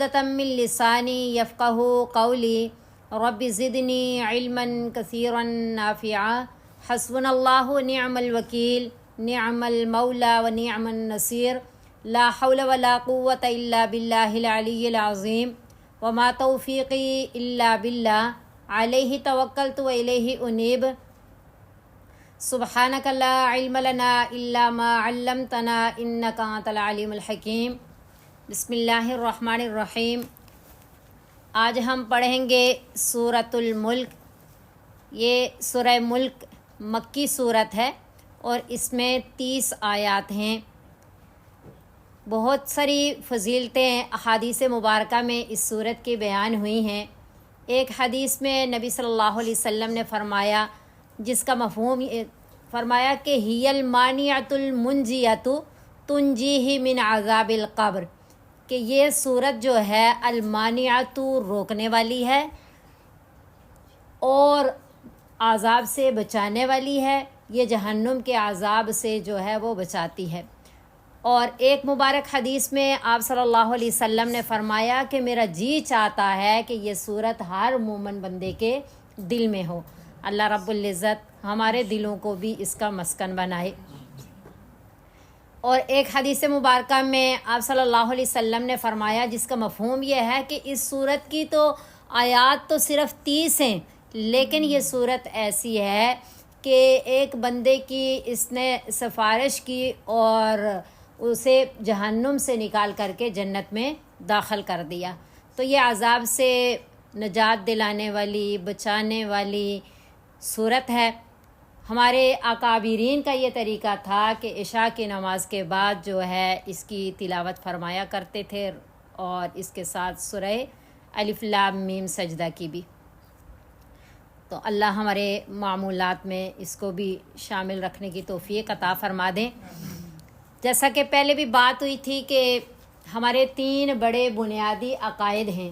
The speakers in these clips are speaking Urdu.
من لسانی یفقہو قولی رب زدنی علما کثیرا نافعا حسبنا اللہ نعم الوکیل نعم المولا و نعم النصیر لا حول ولا قوة الا باللہ العلی العظیم وما توفیقی الا باللہ علیہ توکلت و الیہ انیب سبحانک لا علم لنا الا ما علمتنا انک انت العلیم الحکیم۔ بسم اللہ الرحمن الرحیم۔ آج ہم پڑھیں گے سورۃ الملک۔ یہ سورہ ملک مکی صورت ہے اور اس میں 30 آیات ہیں۔ بہت ساری فضیلتیں احادیث مبارکہ میں اس صورت کی بیان ہوئی ہیں۔ ایک حدیث میں نبی صلی اللہ علیہ وسلم نے فرمایا، جس کا مفہوم فرمایا کہ ہی المانعۃ المنجیۃ تنجیہ من عذاب القبر، کہ یہ صورت جو ہے المانعۃ روکنے والی ہے اور عذاب سے بچانے والی ہے، یہ جہنم کے عذاب سے جو ہے وہ بچاتی ہے۔ اور ایک مبارک حدیث میں آپ صلی اللہ علیہ وسلم نے فرمایا کہ میرا جی چاہتا ہے کہ یہ صورت ہر مومن بندے کے دل میں ہو۔ اللہ رب العزت ہمارے دلوں کو بھی اس کا مسکن بنائے۔ اور ایک حدیث مبارکہ میں آپ صلی اللہ علیہ وسلم نے فرمایا، جس کا مفہوم یہ ہے کہ اس صورت کی تو آیات تو صرف 30 ہیں، لیکن یہ صورت ایسی ہے کہ ایک بندے کی اس نے سفارش کی اور اسے جہنم سے نکال کر کے جنت میں داخل کر دیا۔ تو یہ عذاب سے نجات دلانے والی، بچانے والی صورت ہے۔ ہمارے اکابرین کا یہ طریقہ تھا کہ عشاء کی نماز کے بعد جو ہے اس کی تلاوت فرمایا کرتے تھے، اور اس کے ساتھ سورہ الف لام میم سجدہ کی بھی۔ تو اللہ ہمارے معمولات میں اس کو بھی شامل رکھنے کی توفیق عطا فرما دیں۔ جیسا کہ پہلے بھی بات ہوئی تھی کہ ہمارے 3 بڑے بنیادی عقائد ہیں،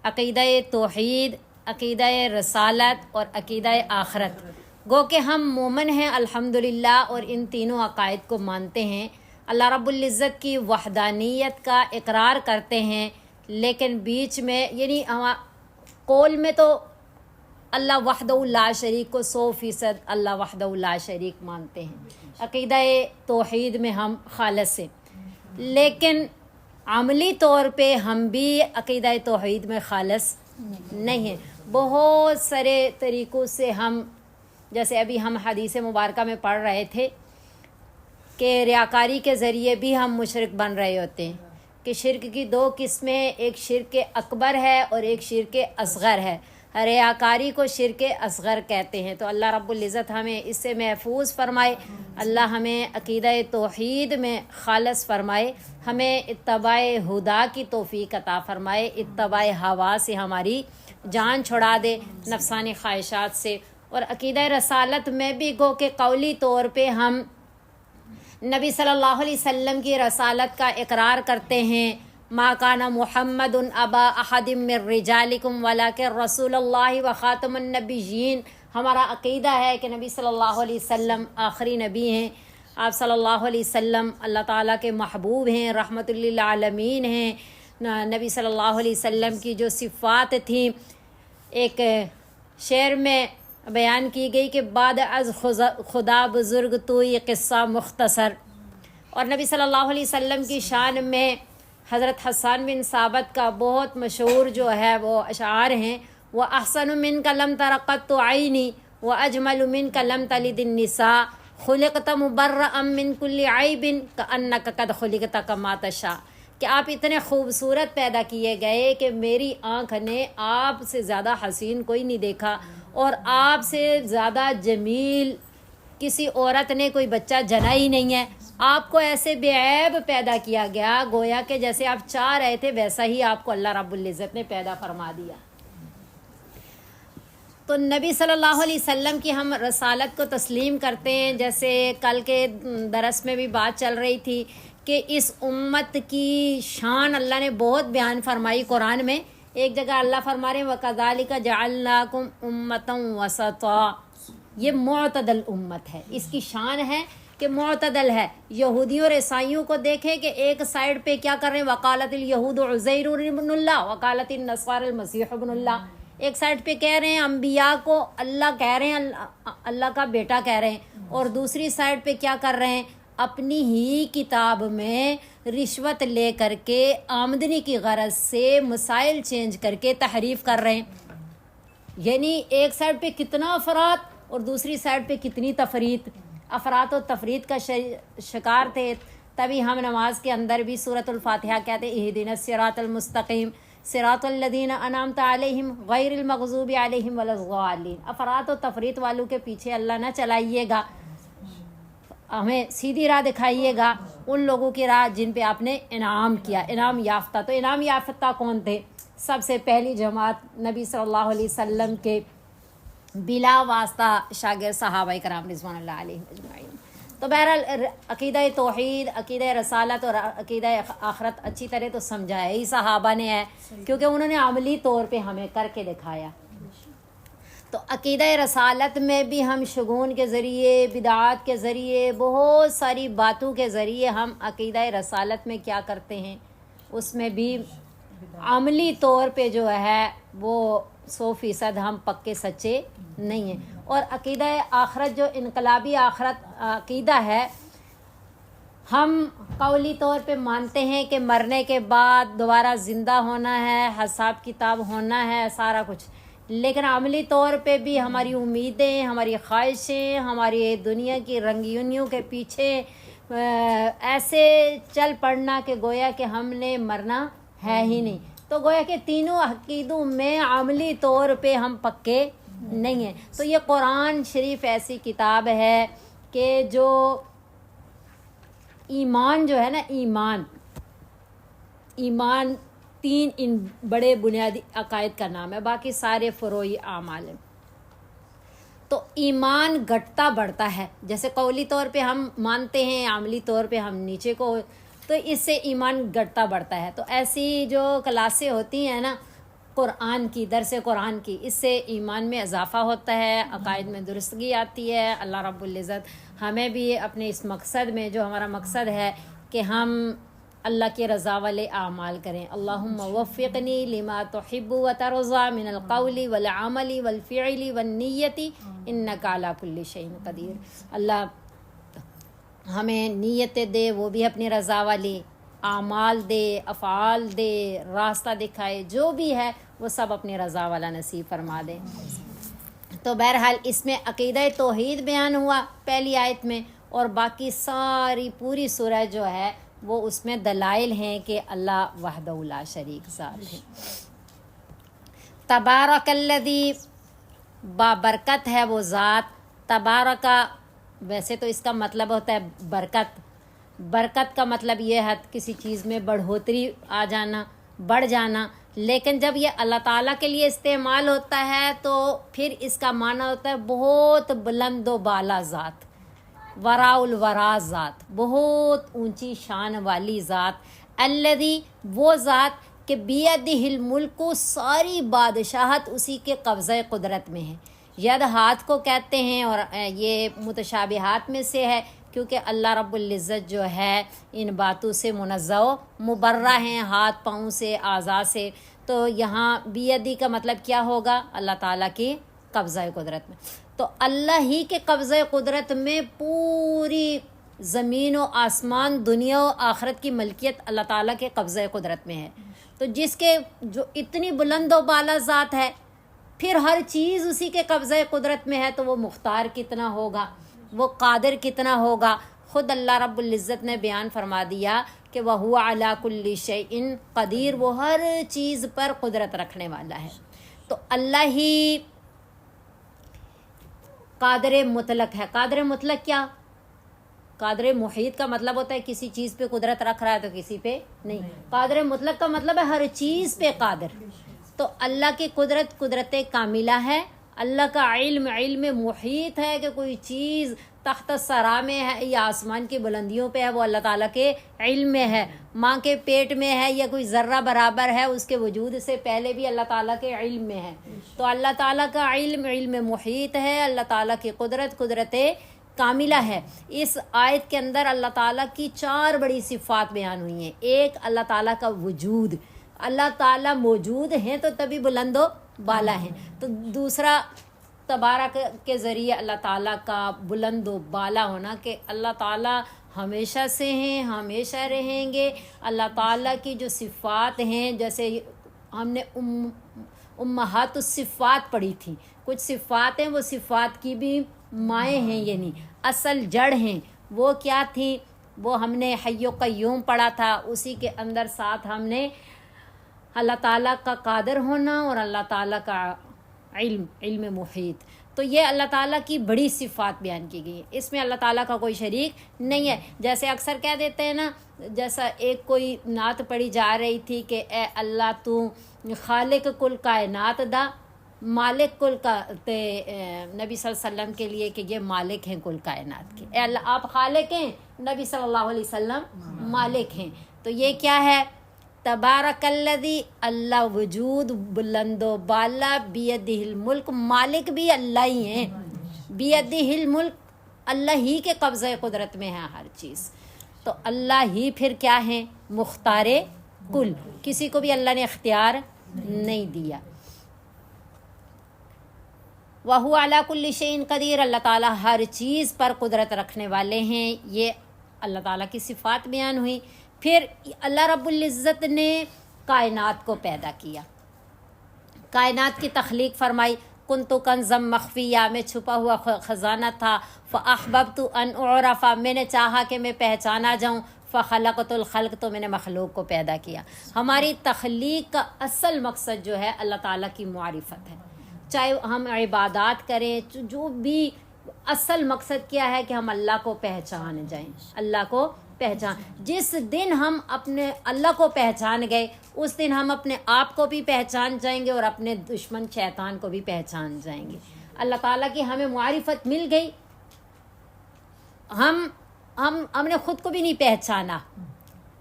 عقیدہ توحید، عقیدہ رسالت اور عقیدہ آخرت۔ گو کہ ہم مومن ہیں الحمدللہ، اور ان تینوں عقائد کو مانتے ہیں، اللہ رب العزت کی وحدانیت کا اقرار کرتے ہیں، لیکن بیچ میں یعنی قول میں تو اللہ وحدہ لا شریک کو 100% اللہ وحدہ لا شریک مانتے ہیں، عقیدہ توحید میں ہم خالص ہیں، لیکن عملی طور پہ ہم بھی عقیدہ توحید میں خالص نہیں ہیں۔ بہت سارے طریقوں سے ہم، جیسے ابھی ہم حدیث مبارکہ میں پڑھ رہے تھے کہ ریاکاری کے ذریعے بھی ہم مشرک بن رہے ہوتے ہیں، کہ شرک کی 2 قسمیں، ایک شرک اکبر ہے اور ایک شرک اصغر ہے۔ ریاکاری کو شرک اصغر کہتے ہیں۔ تو اللہ رب العزت ہمیں اس سے محفوظ فرمائے، اللہ ہمیں عقیدہ توحید میں خالص فرمائے، ہمیں اتباع ہدا کی توفیق عطا فرمائے، اتباع ہوا سے ہماری جان چھڑا دے، نفسانی خواہشات سے۔ اور عقیدہ رسالت میں بھی گو کہ قولی طور پہ ہم نبی صلی اللہ علیہ وسلم کی رسالت کا اقرار کرتے ہیں، ما کان محمد ابا احد من رجالکم ولکن رسول اللہ و خاتم النبیین۔ ہمارا عقیدہ ہے کہ نبی صلی اللہ علیہ وسلم آخری نبی ہیں، آپ صلی اللہ علیہ وسلم اللہ تعالیٰ کے محبوب ہیں، رحمت للعالمین ہیں۔ نبی صلی اللہ علیہ وسلم کی جو صفات تھیں، ایک شعر میں بیان کی گئی کہ بعد از خدا بزرگ تو یہ قصہ مختصر۔ اور نبی صلی اللہ علیہ وسلم کی شان میں حضرت حسان بن ثابت کا بہت مشہور جو ہے وہ اشعار ہیں، وَأَحْسَنُ مِنْكَ لَمْ تَرَ قَطُّ عَيْنِي وَأَجْمَلُ مِنْكَ لَمْ تَلِدِ النِّسَاءُ خُلِقْتَ مُبَرَّأً مِنْ كُلِّ عَيْبٍ كَأَنَّكَ قَدْ خُلِقْتَ كَمَا تَشَاءُ، کہ آپ اتنے خوبصورت پیدا کیے گئے کہ میری آنکھ نے آپ سے زیادہ حسین کوئی نہیں دیکھا، اور آپ سے زیادہ جمیل کسی عورت نے کوئی بچہ جنا ہی نہیں ہے۔ آپ کو ایسے بے عیب پیدا کیا گیا، گویا کہ جیسے آپ چاہ رہے تھے ویسا ہی آپ کو اللہ رب العزت نے پیدا فرما دیا۔ تو نبی صلی اللہ علیہ وسلم کی ہم رسالت کو تسلیم کرتے ہیں۔ جیسے کل کے درس میں بھی بات چل رہی تھی کہ اس امت کی شان اللہ نے بہت بیان فرمائی قرآن میں۔ ایک جگہ اللہ فرما رہے ہیں وَكَذَلِكَ جَعَلْنَاكُمْ أُمَّةً وَسَطًا، یہ معتدل امت ہے، اس کی شان ہے کہ معتدل ہے۔ یہودیوں اور عیسائیوں کو دیکھیں کہ ایک سائڈ پہ کیا کر رہے ہیں، وقالت الیہود عزیر ابن اللہ وقالت النصارى المسیح ابن اللہ، ایک سائڈ پہ کہہ رہے ہیں انبیاء کو اللہ کہہ رہے ہیں، اللہ کا بیٹا کہہ رہے ہیں، اور دوسری سائڈ پہ کیا کر رہے ہیں، اپنی ہی کتاب میں رشوت لے کر کے آمدنی کی غرض سے مسائل چینج کر کے تحریف کر رہے ہیں۔ یعنی ایک سائڈ پہ کتنا افراط اور دوسری سائڈ پہ کتنی تفریط، افراط و تفریط کا شکار تھے۔ تبھی ہم نماز کے اندر بھی سورۃ الفاتحہ کہتے ہیں اہدنا الصراط المستقیم صراط الذین انعمت علیہم غیر المغضوب علیہم ولا الضالین۔ افراط و تفریط والوں کے پیچھے اللہ نہ چلائیے گا، ہمیں سیدھی راہ دکھائیے گا، ان لوگوں کی راہ جن پہ آپ نے انعام کیا، انعام یافتہ۔ تو انعام یافتہ کون تھے؟ سب سے پہلی جماعت نبی صلی اللہ علیہ وسلم کے بلا واسطہ شاگرد صحابہ کرام رضوان اللہ علیہم اجمعین۔ تو بہرحال عقیدہ توحید، عقیدہ رسالت اور عقیدہ آخرت اچھی طرح تو سمجھایا ہی صحابہ نے ہے، کیونکہ انہوں نے عملی طور پہ ہمیں کر کے دکھایا۔ تو عقیدہ رسالت میں بھی ہم شگون کے ذریعے، بدعات کے ذریعے، بہت ساری باتوں کے ذریعے ہم عقیدہ رسالت میں کیا کرتے ہیں، اس میں بھی عملی طور پہ جو ہے وہ 100% ہم پکے سچے نہیں ہیں۔ اور عقیدہ آخرت جو انقلابی آخرت عقیدہ ہے، ہم قولی طور پہ مانتے ہیں کہ مرنے کے بعد دوبارہ زندہ ہونا ہے، حساب کتاب ہونا ہے، سارا کچھ، لیکن عملی طور پہ بھی ہماری امیدیں، ہماری خواہشیں، ہماری دنیا کی رنگینیوں کے پیچھے ایسے چل پڑنا کہ گویا کہ ہم نے مرنا ہے ہی نہیں۔ تو گویا کہ تینوں عقیدوں میں عملی طور پہ ہم پکے نہیں ہیں۔ تو یہ قرآن شریف ایسی کتاب ہے کہ جو ایمان جو ہے نا، ایمان تین ان بڑے بنیادی عقائد کا نام ہے، باقی سارے فروعی اعمال ہیں۔ تو ایمان گھٹتا بڑھتا ہے، جیسے قولی طور پہ ہم مانتے ہیں، عملی طور پہ ہم نیچے کو، تو اس سے ایمان گھٹتا بڑھتا ہے۔ تو ایسی جو کلاسیں ہوتی ہیں نا قرآن کی، درس قرآن کی، اس سے ایمان میں اضافہ ہوتا ہے، عقائد میں درستگی آتی ہے۔ اللہ رب العزت ہمیں بھی اپنے اس مقصد میں، جو ہمارا مقصد ہے کہ ہم اللہ کے رضا والے اعمال کریں، اللہم وفقنی لما تحب و ترضى من القول والعمل والفعل والنیت انک علی کل شیء قدیر۔ اللہ ہمیں نیت دے، وہ بھی اپنی رضا والی، اعمال دے، افعال دے، راستہ دکھائے، جو بھی ہے وہ سب اپنی رضا والا نصیب فرما دے۔ تو بہرحال اس میں عقیدہ توحید بیان ہوا پہلی آیت میں، اور باقی ساری پوری سورہ جو ہے وہ اس میں دلائل ہیں کہ اللہ وحدہ لا شریک ذات ہے۔ تبارک الذی، بابرکت ہے وہ ذات۔ تبارکہ ویسے تو اس کا مطلب ہوتا ہے برکت، برکت کا مطلب یہ ہے کسی چیز میں بڑھوتری آ جانا، بڑھ جانا، لیکن جب یہ اللہ تعالیٰ کے لیے استعمال ہوتا ہے تو پھر اس کا معنی ہوتا ہے بہت بلند و بالا ذات، وراء الورا ذات، بہت اونچی شان والی ذات۔ الذی، وہ ذات کہ بیدہ الملک، ساری بادشاہت اسی کے قبضہ قدرت میں ہے۔ ید ہاتھ کو کہتے ہیں، اور یہ متشابہات میں سے ہے، کیونکہ اللہ رب العزت جو ہے ان باتوں سے منزہ و مبرہ ہیں، ہاتھ پاؤں سے، اعضاء سے۔ تو یہاں بیدی کا مطلب کیا ہوگا؟ اللہ تعالیٰ کی قبضہ قدرت میں۔ تو اللہ ہی کے قبضہ قدرت میں پوری زمین و آسمان، دنیا و آخرت کی ملکیت اللہ تعالیٰ کے قبضہ قدرت میں ہے۔ تو جس کے جو اتنی بلند و بالا ذات ہے، پھر ہر چیز اسی کے قبضہ قدرت میں ہے، تو وہ مختار کتنا ہوگا، وہ قادر کتنا ہوگا۔ خود اللہ رب العزت نے بیان فرما دیا کہ وَهُوَ عَلَى كُلِّ شَيْءٍ قدیر، وہ ہر چیز پر قدرت رکھنے والا ہے۔ تو اللہ ہی قادر مطلق ہے۔ قادر مطلق کیا؟ قادر محیط کا مطلب ہوتا ہے کسی چیز پہ قدرت رکھ رہا ہے تو کسی پہ نہیں۔ قادر مطلق کا مطلب ہے ہر چیز پہ قادر۔ تو اللہ کی قدرت قدرت کاملہ ہے، اللہ کا علم علم محیط ہے کہ کوئی چیز تحت سرا میں ہے یا آسمان کی بلندیوں پہ ہے، وہ اللہ تعالیٰ کے علم میں ہے۔ ماں کے پیٹ میں ہے یا کوئی ذرہ برابر ہے، اس کے وجود سے پہلے بھی اللہ تعالیٰ کے علم میں ہے۔ تو اللہ تعالیٰ کا علم علم محیط ہے، اللہ تعالیٰ کی قدرت قدرت کاملہ ہے۔ اس آیت کے اندر اللہ تعالیٰ کی 4 بڑی صفات بیان ہوئی ہیں۔ ایک اللہ تعالیٰ کا وجود، اللہ تعالیٰ موجود ہیں تو تبھی بلند و بالا ہیں۔ تو دوسرا تبارک کے ذریعے اللہ تعالیٰ کا بلند و بالا ہونا کہ اللہ تعالیٰ ہمیشہ سے ہیں، ہمیشہ رہیں گے۔ اللہ تعالیٰ کی جو صفات ہیں، جیسے ہم نے امہات الصفات پڑھی تھی، کچھ صفات ہیں وہ صفات کی بھی مائیں ہیں، یعنی اصل جڑ ہیں۔ وہ کیا تھی؟ وہ ہم نے حی و قیوم پڑھا تھا، اسی کے اندر ساتھ ہم نے اللہ تعالیٰ کا قادر ہونا اور اللہ تعالیٰ کا علم محیط۔ تو یہ اللہ تعالیٰ کی بڑی صفات بیان کی گئی ہیں، اس میں اللہ تعالیٰ کا کوئی شریک نہیں ہے۔ جیسے اکثر کہہ دیتے ہیں نا، جیسا ایک کوئی نعت پڑھی جا رہی تھی کہ اے اللہ تو خالق کل کائنات دا، مالک کل کا نبی صلی اللہ علیہ وسلم کے لیے کہ یہ مالک ہیں کل کائنات کے، اے اللہ آپ خالق ہیں، نبی صلی اللہ علیہ وسلم مالک ہیں۔ تو یہ کیا ہے؟ تبارک الذی، اللہ وجود بلند و بالا، بیدہ الملک، مالک بھی اللہ ہی ہیں، بیدہ الملک، اللہ ہی کے قبضہ قدرت میں ہے ہر چیز۔ تو اللہ ہی پھر کیا ہیں؟ مختار کل، کسی کو بھی اللہ نے اختیار نہیں دیا۔ وَهُوَ عَلَىٰ كُلِّ شَيْءٍ قدیر، اللہ تعالیٰ ہر چیز پر قدرت رکھنے والے ہیں۔ یہ اللہ تعالیٰ کی صفات بیان ہوئی۔ پھر اللہ رب العزت نے کائنات کو پیدا کیا، کائنات کی تخلیق فرمائی۔ کنت کنزا مخفیہ، میں چھپا ہوا خزانہ تھا۔ فاحببت ان اعرف، میں نے چاہا کہ میں پہچانا جاؤں۔ فخلقت الخلق، تو میں نے مخلوق کو پیدا کیا۔ ہماری تخلیق کا اصل مقصد جو ہے اللہ تعالیٰ کی معرفت ہے، چاہے ہم عبادات کریں، جو بھی اصل مقصد کیا ہے کہ ہم اللہ کو پہچان جائیں، اللہ کو پہچان۔ جس دن ہم اپنے اللہ کو پہچان گئے، اس دن ہم اپنے آپ کو بھی پہچان جائیں گے اور اپنے دشمن شیطان کو بھی پہچان جائیں گے۔ اللہ تعالیٰ کی ہمیں معرفت مل گئی، ہم نے خود کو بھی نہیں پہچانا۔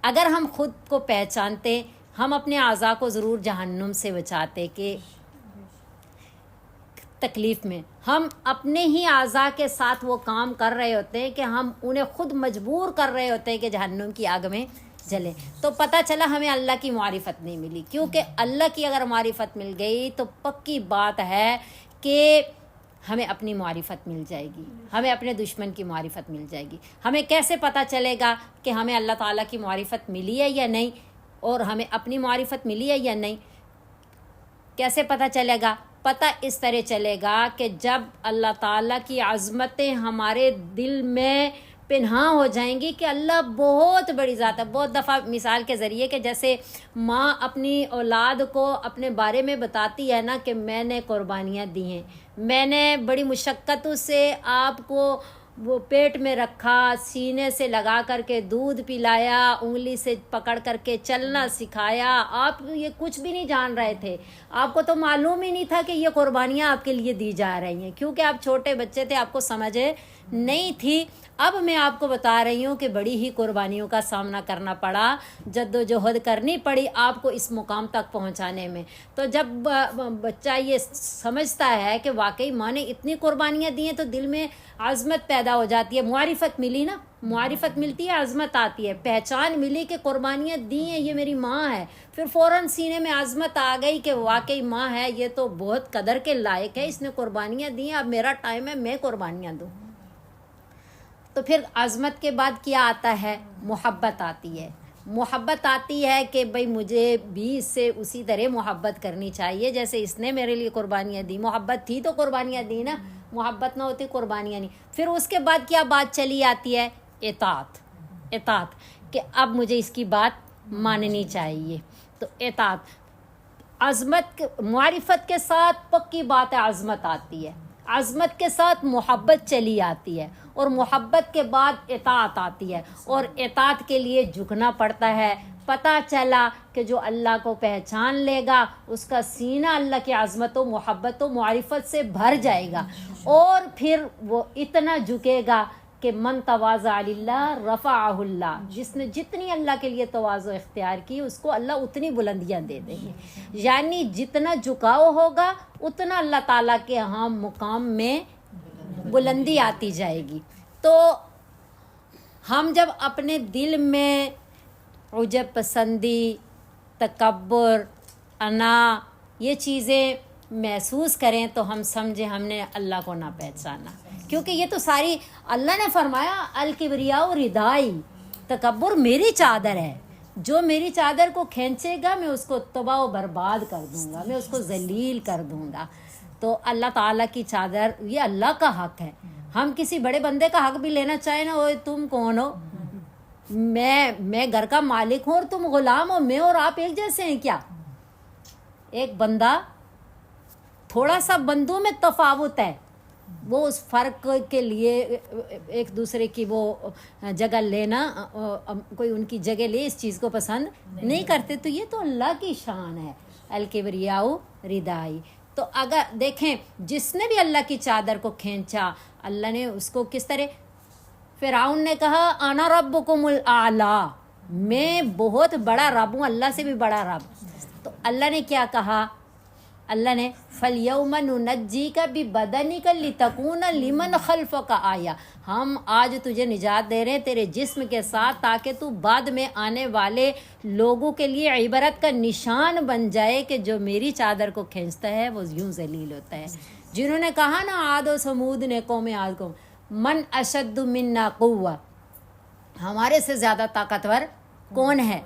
اگر ہم خود کو پہچانتے، ہم اپنے اعضاء کو ضرور جہنم سے بچاتے کہ تکلیف میں۔ ہم اپنے ہی اعضاء کے ساتھ وہ کام کر رہے ہوتے ہیں کہ ہم انہیں خود مجبور کر رہے ہوتے ہیں کہ جہنم کی آگ میں جلیں۔ تو پتہ چلا ہمیں اللہ کی معرفت نہیں ملی، کیونکہ اللہ کی اگر معرفت مل گئی تو پکی بات ہے کہ ہمیں اپنی معرفت مل جائے گی، ہمیں اپنے دشمن کی معرفت مل جائے گی۔ ہمیں کیسے پتہ چلے گا کہ ہمیں اللہ تعالیٰ کی معرفت ملی ہے یا نہیں، اور ہمیں اپنی معرفت ملی ہے یا نہیں؟ کیسے پتہ چلے گا؟ پتہ اس طرح چلے گا کہ جب اللہ تعالیٰ کی عظمتیں ہمارے دل میں پنہاں ہو جائیں گی کہ اللہ بہت بڑی ذات ہے۔ بہت دفعہ مثال کے ذریعے کہ جیسے ماں اپنی اولاد کو اپنے بارے میں بتاتی ہے نا کہ میں نے قربانیاں دی ہیں، میں نے بڑی مشقتوں سے آپ کو وہ پیٹ میں رکھا، سینے سے لگا کر کے دودھ پلایا، انگلی سے پکڑ کر کے چلنا سکھایا، آپ یہ کچھ بھی نہیں جان رہے تھے، آپ کو تو معلوم ہی نہیں تھا کہ یہ قربانیاں آپ کے لیے دی جا رہی ہیں، کیونکہ آپ چھوٹے بچے تھے، آپ کو سمجھ نہیں تھی۔ اب میں آپ کو بتا رہی ہوں کہ بڑی ہی قربانیوں کا سامنا کرنا پڑا، جد و جہد کرنی پڑی آپ کو اس مقام تک پہنچانے میں۔ تو جب بچہ یہ سمجھتا ہے کہ واقعی ماں نے اتنی قربانیاں دی ہیں تو دل میں عظمت پیدا ہو جاتی ہے۔ معرفت ملی نا، معرفت ملتی ہے، عظمت آتی ہے، پہچان ملی کہ قربانیاں دی ہیں، یہ میری ماں ہے، پھر فوراً سینے میں عظمت آ گئی کہ واقعی ماں ہے، یہ تو بہت قدر کے لائق ہے، اس نے قربانیاں دی ہیں، اب میرا ٹائم ہے میں قربانیاں دوں۔ تو پھر عظمت کے بعد کیا آتا ہے؟ محبت آتی ہے۔ محبت آتی ہے کہ بھئی مجھے بھی اس سے اسی طرح محبت کرنی چاہیے جیسے اس نے میرے لیے قربانیاں دی۔ محبت تھی تو قربانیاں دی نا، محبت نہ ہوتی قربانیاں نہیں۔ پھر اس کے بعد کیا بات چلی آتی ہے؟ اطاعت، کہ اب مجھے اس کی بات ماننی چاہیے۔ تو اطاعت، عظمت، معرفت کے ساتھ پکی بات ہے عظمت آتی ہے، عظمت کے ساتھ محبت چلی آتی ہے، اور محبت کے بعد اطاعت آتی ہے، اور اطاعت کے لیے جھکنا پڑتا ہے۔ پتہ چلا کہ جو اللہ کو پہچان لے گا اس کا سینہ اللہ کی عظمت و محبت و معرفت سے بھر جائے گا، اور پھر وہ اتنا جھکے گا کہ من تواضع للہ رفعہ اللہ، جس نے جتنی اللہ کے لیے تواضع اختیار کی اس کو اللہ اتنی بلندیاں دے دیں گے۔ یعنی جتنا جھکاؤ ہوگا اتنا اللہ تعالیٰ کے ہاں مقام میں بلندی آتی جائے گی۔ تو ہم جب اپنے دل میں عجب پسندی، تکبر، انا یہ چیزیں محسوس کریں تو ہم سمجھیں ہم نے اللہ کو نہ پہچانا، کیونکہ یہ تو ساری اللہ نے فرمایا الکبریاء ردائی، تکبر میری چادر ہے، جو میری چادر کو کھینچے گا میں اس کو تباہ و برباد کر دوں گا، میں اس کو ذلیل کر دوں گا۔ تو اللہ تعالیٰ کی چادر یہ اللہ کا حق ہے۔ ہم کسی بڑے بندے کا حق بھی لینا چاہیں نا، وہ تم کون ہو، میں گھر کا مالک ہوں اور تم غلام ہو، میں اور آپ ایک جیسے ہیں کیا؟ ایک بندہ، تھوڑا سا بندوں میں تفاوت ہے، وہ اس فرق کے لیے ایک دوسرے کی وہ جگہ لینا، کوئی ان کی جگہ لے، اس چیز کو پسند نہیں کرتے۔ تو یہ تو اللہ کی شان ہے، الکبریاء ردائی۔ تو اگر دیکھیں جس نے بھی اللہ کی چادر کو کھینچا، اللہ نے اس کو کس طرح، فرعون نے کہا انا ربکم الاعلی، میں بہت بڑا رب ہوں، اللہ سے بھی بڑا رب۔ تو اللہ نے کیا کہا، اللہ نے فَالْيَوْمَ نُنَجِّيكَ بِبَدَنِكَ لِتَكُونَ لِمَنْ خَلْفَكَ آیَةً، ہم آج تجھے نجات دے رہے ہیں تیرے جسم کے ساتھ، تاکہ تو بعد میں آنے والے لوگوں کے لیے عبرت کا نشان بن جائے کہ جو میری چادر کو کھینچتا ہے وہ یوں ذلیل ہوتا ہے۔ جنہوں نے کہا نا عاد و سمود نے، قوم عاد کو، من اشد منا قوہ، ہمارے سے زیادہ طاقتور کون ہے؟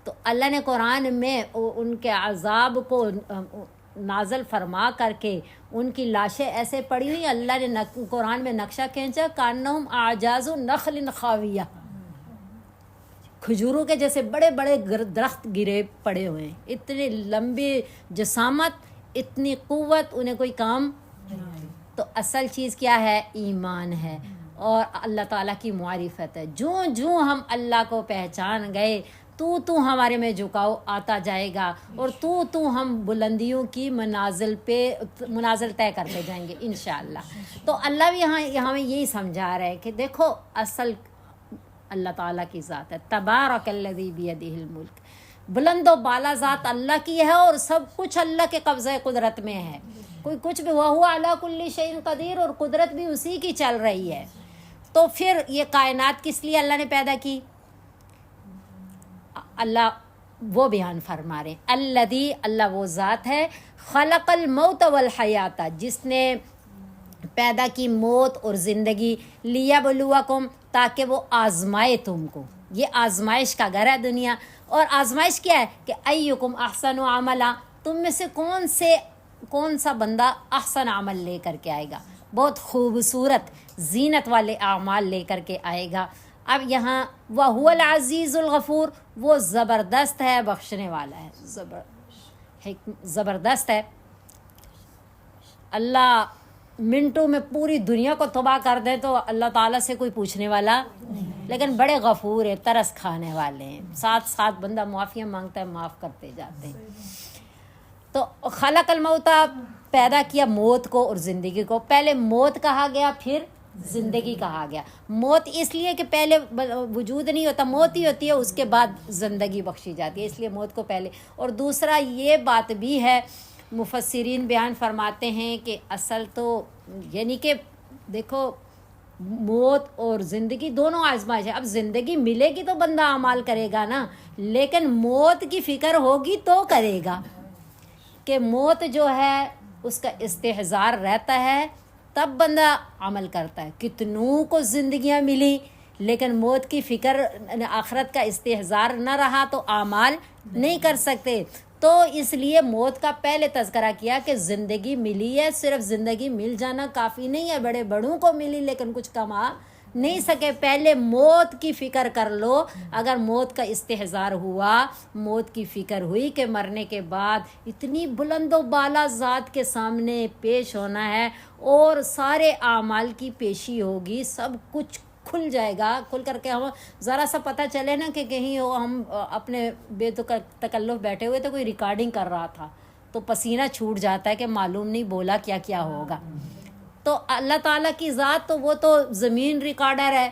تو اللہ نے قرآن میں ان کے عذاب کو نازل فرما کر کے ان کی لاشیں ایسے پڑی ہوئی، اللہ نے قرآن میں نقشہ کھینچا، کانہم اعجاز نخل خاویہ، کھجوروں کے جیسے بڑے بڑے درخت گرے پڑے ہوئے ہیں، اتنے لمبے جسامت، اتنی قوت، انہیں کوئی کام۔ تو اصل چیز کیا ہے؟ ایمان ہے اور اللہ تعالیٰ کی معرفت ہے۔ جو ہم اللہ کو پہچان گئے، تو ہمارے میں جھکاؤ آتا جائے گا، اور تو ہم بلندیوں کی منازل طے کرتے جائیں گے انشاءاللہ۔ تو اللہ بھی یہاں میں یہی سمجھا رہا ہے کہ دیکھو اصل اللہ تعالیٰ کی ذات ہے، تبارک الذی بیدہ الملک، بلند و بالا ذات اللہ کی ہے، اور سب کچھ اللہ کے قبضہ قدرت میں ہے، کوئی کچھ بھی، وَهُوَ عَلَىٰ كُلِّ شَيْءٍ قدیر، اور قدرت بھی اسی کی چل رہی ہے۔ تو پھر یہ کائنات کس لیے اللہ نے پیدا کی؟ اللہ وہ بیان فرما رہے ہیں، الذی، اللہ وہ ذات ہے، خلق الموت والحیات، جس نے پیدا کی موت اور زندگی، لیبلوکم، تاکہ وہ آزمائے تم کو۔ یہ آزمائش کا گھر ہے دنیا، اور آزمائش کیا ہے کہ ایکم احسن عملا، تم میں سے کون سا بندہ احسن عمل لے کر کے آئے گا، بہت خوبصورت زینت والے اعمال لے کر کے آئے گا۔ اب یہاں وَهُوَ الْعَزِيزُ الْغَفُورُ، وہ زبردست ہے، بخشنے والا ہے، زبردست ہے۔ اللہ منٹوں میں پوری دنیا کو تباہ کر دے تو اللہ تعالیٰ سے کوئی پوچھنے والا، لیکن بڑے غفور ہیں، ترس کھانے والے ہیں، ساتھ بندہ معافیاں مانگتا ہے، معاف کرتے جاتے ہیں۔ تو خلق الموت، پیدا کیا موت کو اور زندگی کو۔ پہلے موت کہا گیا، پھر زندگی کہا گیا۔ موت اس لیے کہ پہلے وجود نہیں ہوتا، موت ہی ہوتی ہے، اس کے بعد زندگی بخشی جاتی ہے، اس لیے موت کو پہلے۔ اور دوسرا یہ بات بھی ہے، مفسرین بیان فرماتے ہیں کہ اصل تو یعنی کہ دیکھو موت اور زندگی دونوں آزمائش ہے۔ اب زندگی ملے گی تو بندہ اعمال کرے گا نا، لیکن موت کی فکر ہوگی تو کرے گا، کہ موت جو ہے اس کا استحضار رہتا ہے، تب بندہ عمل کرتا ہے۔ کتنوں کو زندگیاں ملی لیکن موت کی فکر، آخرت کا استحضار نہ رہا تو اعمال نہیں کر سکتے۔ تو اس لیے موت کا پہلے تذکرہ کیا کہ زندگی ملی ہے، صرف زندگی مل جانا کافی نہیں ہے، بڑے بڑوں کو ملی لیکن کچھ کما نہیں سکے۔ پہلے موت کی فکر کر لو، اگر موت کا استحضار ہوا، موت کی فکر ہوئی کہ مرنے کے بعد اتنی بلند و بالا ذات کے سامنے پیش ہونا ہے، اور سارے اعمال کی پیشی ہوگی، سب کچھ کھل جائے گا، کھل کر کے ہم ذرا سا پتہ چلے نا کہ کہیں ہم اپنے بے تکلف بیٹھے ہوئے تو کوئی ریکارڈنگ کر رہا تھا تو پسینہ چھوٹ جاتا ہے کہ معلوم نہیں بولا کیا ہوگا۔ تو اللہ تعالیٰ کی ذات تو وہ تو زمین ریکارڈر ہے،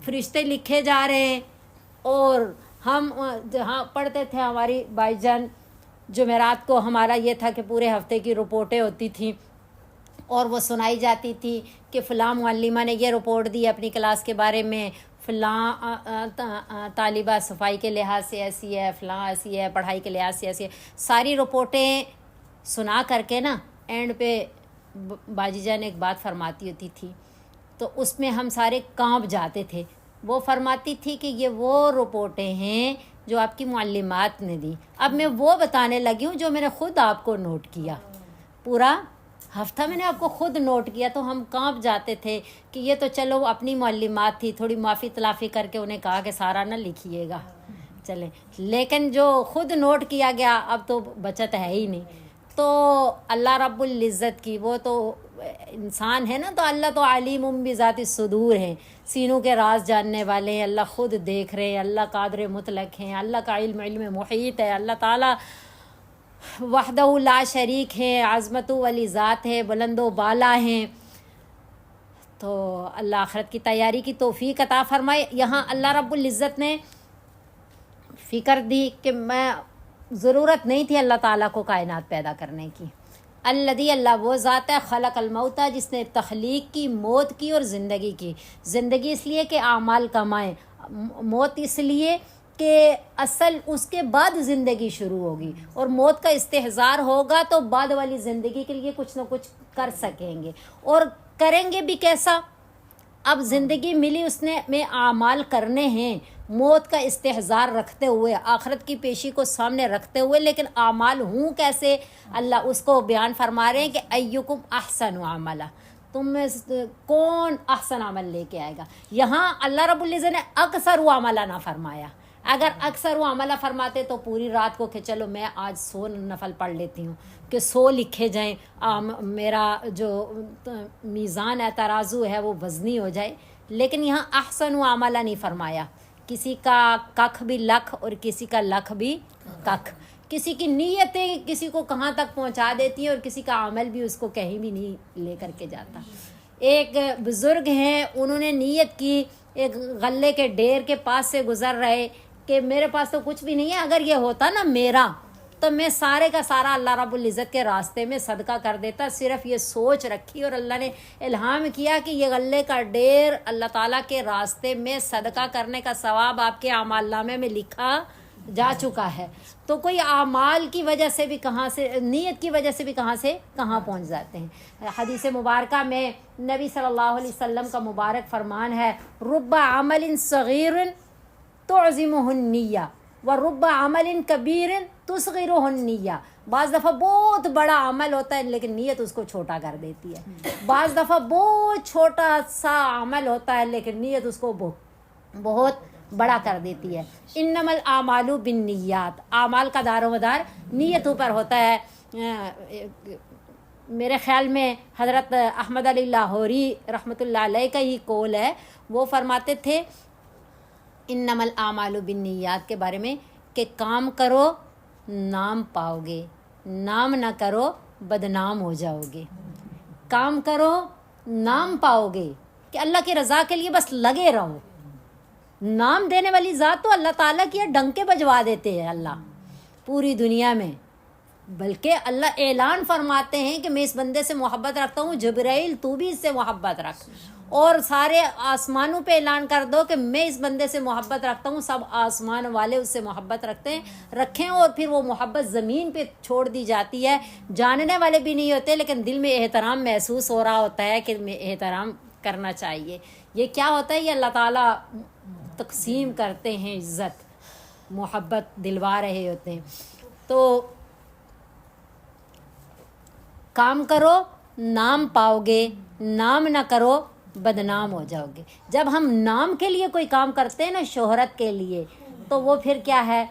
فرشتے لکھے جا رہے ہیں۔ اور ہم جہاں پڑھتے تھے، ہماری بھائی جان جمعرات کو ہمارا یہ تھا کہ پورے ہفتے کی رپورٹیں ہوتی تھیں، اور وہ سنائی جاتی تھی کہ فلاں معلمہ نے یہ رپورٹ دی اپنی کلاس کے بارے میں، فلاں طالبہ صفائی کے لحاظ سے ایسی ہے، فلاں ایسی ہے، پڑھائی کے لحاظ سے ایسی ہے. ساری رپورٹیں سنا کر کے نا اینڈ پہ باجی جان ایک بات فرماتی ہوتی تھی، تو اس میں ہم سارے کانپ جاتے تھے. وہ فرماتی تھی کہ یہ وہ رپورٹیں ہیں جو آپ کی معلمات نے دی. اب میں وہ بتانے لگی ہوں جو میں نے خود آپ کو نوٹ کیا، پورا ہفتہ میں نے آپ کو خود نوٹ کیا. تو ہم کانپ جاتے تھے کہ یہ تو چلو اپنی معلمات تھی، تھوڑی معافی تلافی کر کے انہیں کہا کہ سارا نہ لکھیے گا چلیں، لیکن جو خود نوٹ کیا گیا اب تو بچت ہے ہی نہیں. تو اللہ رب العزت کی، وہ تو انسان ہے نا، تو اللہ تو علیم بذات الصدور ہیں، سینوں کے راز جاننے والے ہیں. اللہ خود دیکھ رہے ہیں، اللہ قادر مطلق ہیں، اللہ کا علم محیط ہے. اللہ تعالیٰ وحدہ لا شریک ہے، عظمت والی ذات ہے، بلند و بالا ہیں. تو اللہ آخرت کی تیاری کی توفیق عطا فرمائے. یہاں اللہ رب العزت نے فکر دی کہ میں ضرورت نہیں تھی اللہ تعالیٰ کو کائنات پیدا کرنے کی. الذی، اللہ وہ ذات ہے، خلق الموت، جس نے تخلیق کی، موت کی اور زندگی کی. زندگی اس لیے کہ اعمال کمائیں، موت اس لیے کہ اصل اس کے بعد زندگی شروع ہوگی، اور موت کا استحضار ہوگا تو بعد والی زندگی کے لیے کچھ نہ کچھ کر سکیں گے. اور کریں گے بھی کیسا؟ اب زندگی ملی اس نے میں اعمال کرنے ہیں، موت کا استحضار رکھتے ہوئے، آخرت کی پیشی کو سامنے رکھتے ہوئے، لیکن اعمال ہوں کیسے؟ اللہ اس کو بیان فرما رہے ہیں کہ ایکم احسن عملا، تم میں کون احسن عمل لے کے آئے گا. یہاں اللہ رب العزت نے اکثر عملا نہ فرمایا. اگر اکثر عملا فرماتے تو پوری رات کو کہ چلو میں آج 100 نفل پڑھ لیتی ہوں کہ 100 لکھے جائیں، میرا جو میزان ہے، ترازو ہے، وہ وزنی ہو جائے. لیکن یہاں احسن عملا نہیں فرمایا. کسی کا ککھ بھی لکھ اور کسی کا لکھ بھی ککھ. کسی کی نیتیں کسی کو کہاں تک پہنچا دیتی ہیں اور کسی کا عمل بھی اس کو کہیں بھی نہیں لے کر کے جاتا. ایک بزرگ ہیں، انہوں نے نیت کی، ایک غلے کے ڈھیر کے پاس سے گزر رہے کہ میرے پاس تو کچھ بھی نہیں ہے، اگر یہ ہوتا نا میرا تو میں سارے کا سارا اللہ رب العزت کے راستے میں صدقہ کر دیتا. صرف یہ سوچ رکھی اور اللہ نے الہام کیا کہ یہ غلے کا ڈھیر اللہ تعالیٰ کے راستے میں صدقہ کرنے کا ثواب آپ کے اعمال نامے میں لکھا جا چکا ہے. تو کوئی اعمال کی وجہ سے بھی کہاں سے، نیت کی وجہ سے بھی کہاں سے کہاں پہنچ جاتے ہیں. حدیث مبارکہ میں نبی صلی اللہ علیہ وسلم کا مبارک فرمان ہے، رب عمل صغیر تعظمہ النیہ ورب عمل کبیر تصغرہ النیہ. بعض دفعہ بہت بڑا عمل ہوتا ہے لیکن نیت اس کو چھوٹا کر دیتی ہے. بعض دفعہ بہت چھوٹا سا عمل ہوتا ہے لیکن نیت اس کو بہت بڑا کر دیتی ہے. انما الاعمال بالنیات، اعمال کا دار و مدار نیتوں پر ہوتا ہے. میرے خیال میں حضرت احمد علی لاہوری رحمۃ اللہ علیہ کا ہی قول ہے، وہ فرماتے تھے انما الاعمال بالنیات کے بارے میں کہ کام کرو نام پاؤ گے، نام نہ کرو بدنام ہو جاؤ گے. کام کرو نام پاؤ گے کہ اللہ کی رضا کے لیے بس لگے رہو. نام دینے والی ذات تو اللہ تعالیٰ کی ہے، ڈنکے بجوا دیتے ہیں اللہ پوری دنیا میں. بلکہ اللہ اعلان فرماتے ہیں کہ میں اس بندے سے محبت رکھتا ہوں، جبرائیل تو بھی اس سے محبت رکھ، اور سارے آسمانوں پہ اعلان کر دو کہ میں اس بندے سے محبت رکھتا ہوں. سب آسمان والے اس سے محبت رکھیں، اور پھر وہ محبت زمین پہ چھوڑ دی جاتی ہے. جاننے والے بھی نہیں ہوتے لیکن دل میں احترام محسوس ہو رہا ہوتا ہے کہ میں احترام کرنا چاہیے. یہ کیا ہوتا ہے؟ یہ اللہ تعالیٰ تقسیم کرتے ہیں، عزت محبت دلوا رہے ہوتے ہیں. تو کام کرو نام پاؤ گے، نام نہ کرو بدنام ہو جاؤ گے. جب ہم نام کے لیے کوئی کام کرتے ہیں نا، شہرت کے لیے، تو وہ پھر کیا ہے؟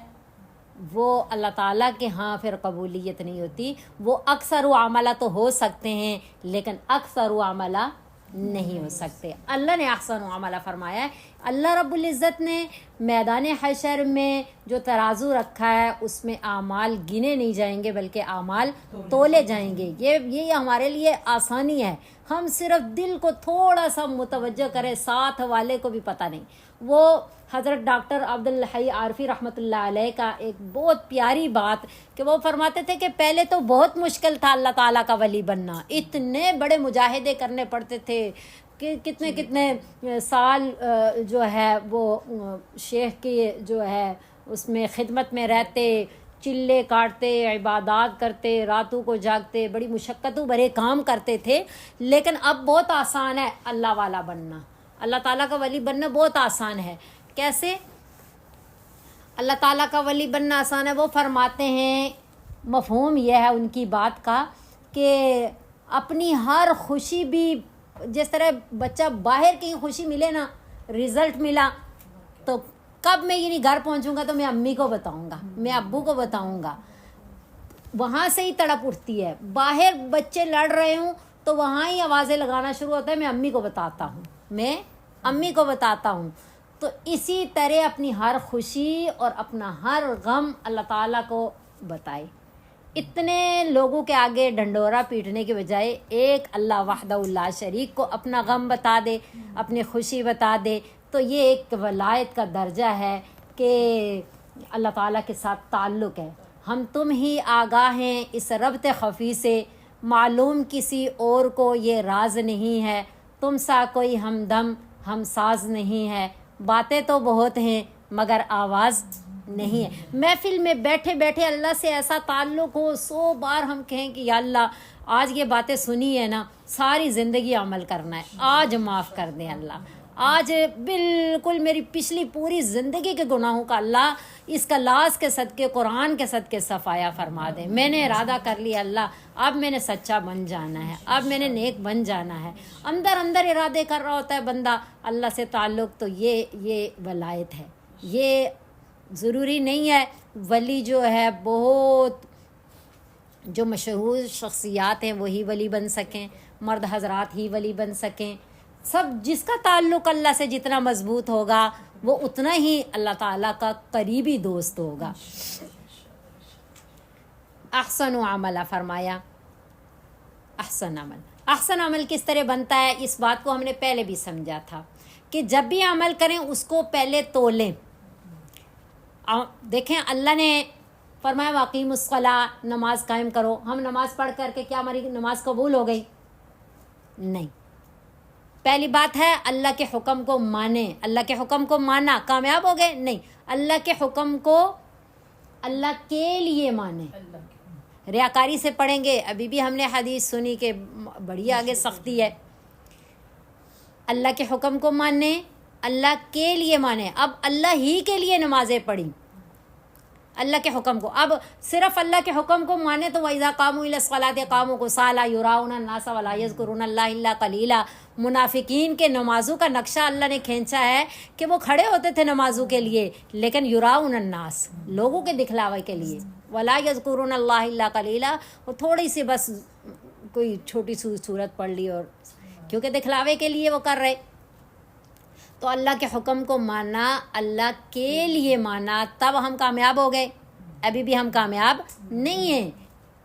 وہ اللہ تعالیٰ کے ہاں پھر قبولیت نہیں ہوتی. وہ اکثر و عملہ تو ہو سکتے ہیں لیکن اکثر و عملہ نہیں ہو سکتے. اللہ نے احسن و عملہ فرمایا ہے. اللہ رب العزت نے میدان حشر میں جو ترازو رکھا ہے اس میں اعمال گنے نہیں جائیں گے بلکہ اعمال تولے جائیں گے. یہ ہمارے لیے آسانی ہے. ہم صرف دل کو تھوڑا سا متوجہ کریں، ساتھ والے کو بھی پتہ نہیں. وہ حضرت ڈاکٹر عبدالحی عارفی رحمۃ اللہ علیہ کا ایک بہت پیاری بات کہ وہ فرماتے تھے کہ پہلے تو بہت مشکل تھا اللہ تعالیٰ کا ولی بننا، اتنے بڑے مجاہدے کرنے پڑتے تھے کہ کتنے کتنے سال جو ہے وہ شیخ کی جو ہے اس میں خدمت میں رہتے، چلے کاٹتے، عبادات کرتے، راتوں کو جاگتے، بڑی مشقتوں بھرے کام کرتے تھے. لیکن اب بہت آسان ہے اللہ والا بننا، اللہ تعالیٰ کا ولی بننا بہت آسان ہے. کیسے اللہ تعالیٰ کا ولی بننا آسان ہے؟ وہ فرماتے ہیں، مفہوم یہ ہے ان کی بات کا کہ اپنی ہر خوشی بھی، جس طرح بچہ باہر کہیں خوشی ملے نا، رزلٹ ملا تو کب میں یعنی گھر پہنچوں گا تو میں امی کو بتاؤں گا، میں ابو کو بتاؤں گا، وہاں سے ہی تڑپ اٹھتی ہے. باہر بچے لڑ رہے ہوں تو وہاں ہی آوازیں لگانا شروع ہوتا ہے، میں امی کو بتاتا ہوں، میں امی کو بتاتا ہوں. تو اسی طرح اپنی ہر خوشی اور اپنا ہر غم اللہ تعالیٰ کو بتائے. اتنے لوگوں کے آگے ڈھنڈورا پیٹنے کے بجائے ایک اللہ وحدہ لا شریک کو اپنا غم بتا دے، اپنی خوشی بتا دے، تو یہ ایک ولایت کا درجہ ہے کہ اللہ تعالیٰ کے ساتھ تعلق ہے. ہم تم ہی آگاہ ہیں اس ربط خفی سے، معلوم کسی اور کو یہ راز نہیں ہے، تم سا کوئی ہمدم ہم ساز نہیں ہے. باتیں تو بہت ہیں مگر آواز نہیں ہے. محفل میں بیٹھے بیٹھے اللہ سے ایسا تعلق ہو، 100 بار ہم کہیں کہ یا اللہ آج یہ باتیں سنی ہے نا، ساری زندگی عمل کرنا ہے، آج معاف کر دیں اللہ، آج بالکل میری پچھلی پوری زندگی کے گناہوں کا اللہ اس کلاس کے صدقے، قرآن کے صدقے صفایا فرما دیں. میں نے ارادہ کر لیا اللہ اب میں نے سچا بن جانا ہے، اب میں نے نیک بن جانا ہے. اندر اندر ارادے کر رہا ہوتا ہے بندہ اللہ سے تعلق. تو یہ ولایت ہے. یہ ضروری نہیں ہے ولی جو ہے بہت جو مشہور شخصیات ہیں وہی ولی بن سکیں، مرد حضرات ہی ولی بن سکیں. سب جس کا تعلق اللہ سے جتنا مضبوط ہوگا وہ اتنا ہی اللہ تعالیٰ کا قریبی دوست ہوگا. احسن عمل فرمایا، احسن عمل. احسن عمل کس طرح بنتا ہے اس بات کو ہم نے پہلے بھی سمجھا تھا کہ جب بھی عمل کریں اس کو پہلے تولیں. دیکھیں اللہ نے فرمایا واقیم الصلاۃ، نماز قائم کرو. ہم نماز پڑھ کر کے کیا ہماری نماز قبول ہو گئی؟ نہیں. پہلی بات ہے اللہ کے حکم کو مانیں. اللہ کے حکم کو مانا کامیاب ہو گئے؟ نہیں. اللہ کے حکم کو اللہ کے لیے مانیں. ریاکاری سے پڑھیں گے، ابھی بھی ہم نے حدیث سنی کہ بڑی آگے سختی ہے. اللہ کے حکم کو مانیں، اللہ کے لیے مانیں. اب اللہ ہی کے لیے نمازیں پڑھیں، اللہ کے حکم کو. اب صرف اللہ کے حکم کو مانے تو وَإِذَا قَامُوا إِلَى الصَّلَاةِ قَامُوا كُسَالَىٰ يُرَاءُونَ النَّاسَ وَلَا يَذْكُرُونَ اللَّهَ إِلَّا قَلِيلًا. منافقین کے نمازوں کا نقشہ اللہ نے کھینچا ہے کہ وہ کھڑے ہوتے تھے نمازوں کے لیے لیکن یراؤن الناس، لوگوں کے دکھلاوے کے لیے. وَلَا يَذْكُرُونَ اللَّهَ إِلَّا قَلِيلًا، وہ تھوڑی سی بس کوئی چھوٹی سی صورت پڑھ لی اور کیونکہ دکھلاوے کے لیے وہ کر رہے. تو اللہ کے حکم کو مانا، اللہ کے لیے مانا، تب ہم کامیاب ہو گئے. ابھی بھی ہم کامیاب نہیں ہیں.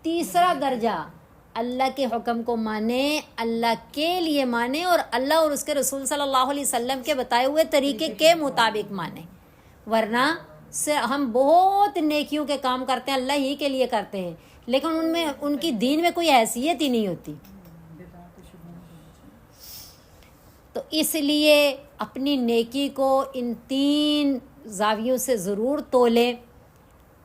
تیسرا درجہ اللہ کے حکم کو مانے، اللہ کے لیے مانے اور اللہ اور اس کے رسول صلی اللہ علیہ وسلم کے بتائے ہوئے طریقے کے مطابق مانے. ورنہ ہم بہت نیکیوں کے کام کرتے ہیں، اللہ ہی کے لیے کرتے ہیں، لیکن ان میں ان کی دین میں کوئی حیثیت ہی نہیں ہوتی. تو اس لیے اپنی نیکی کو ان 3 زاویوں سے ضرور تولیں.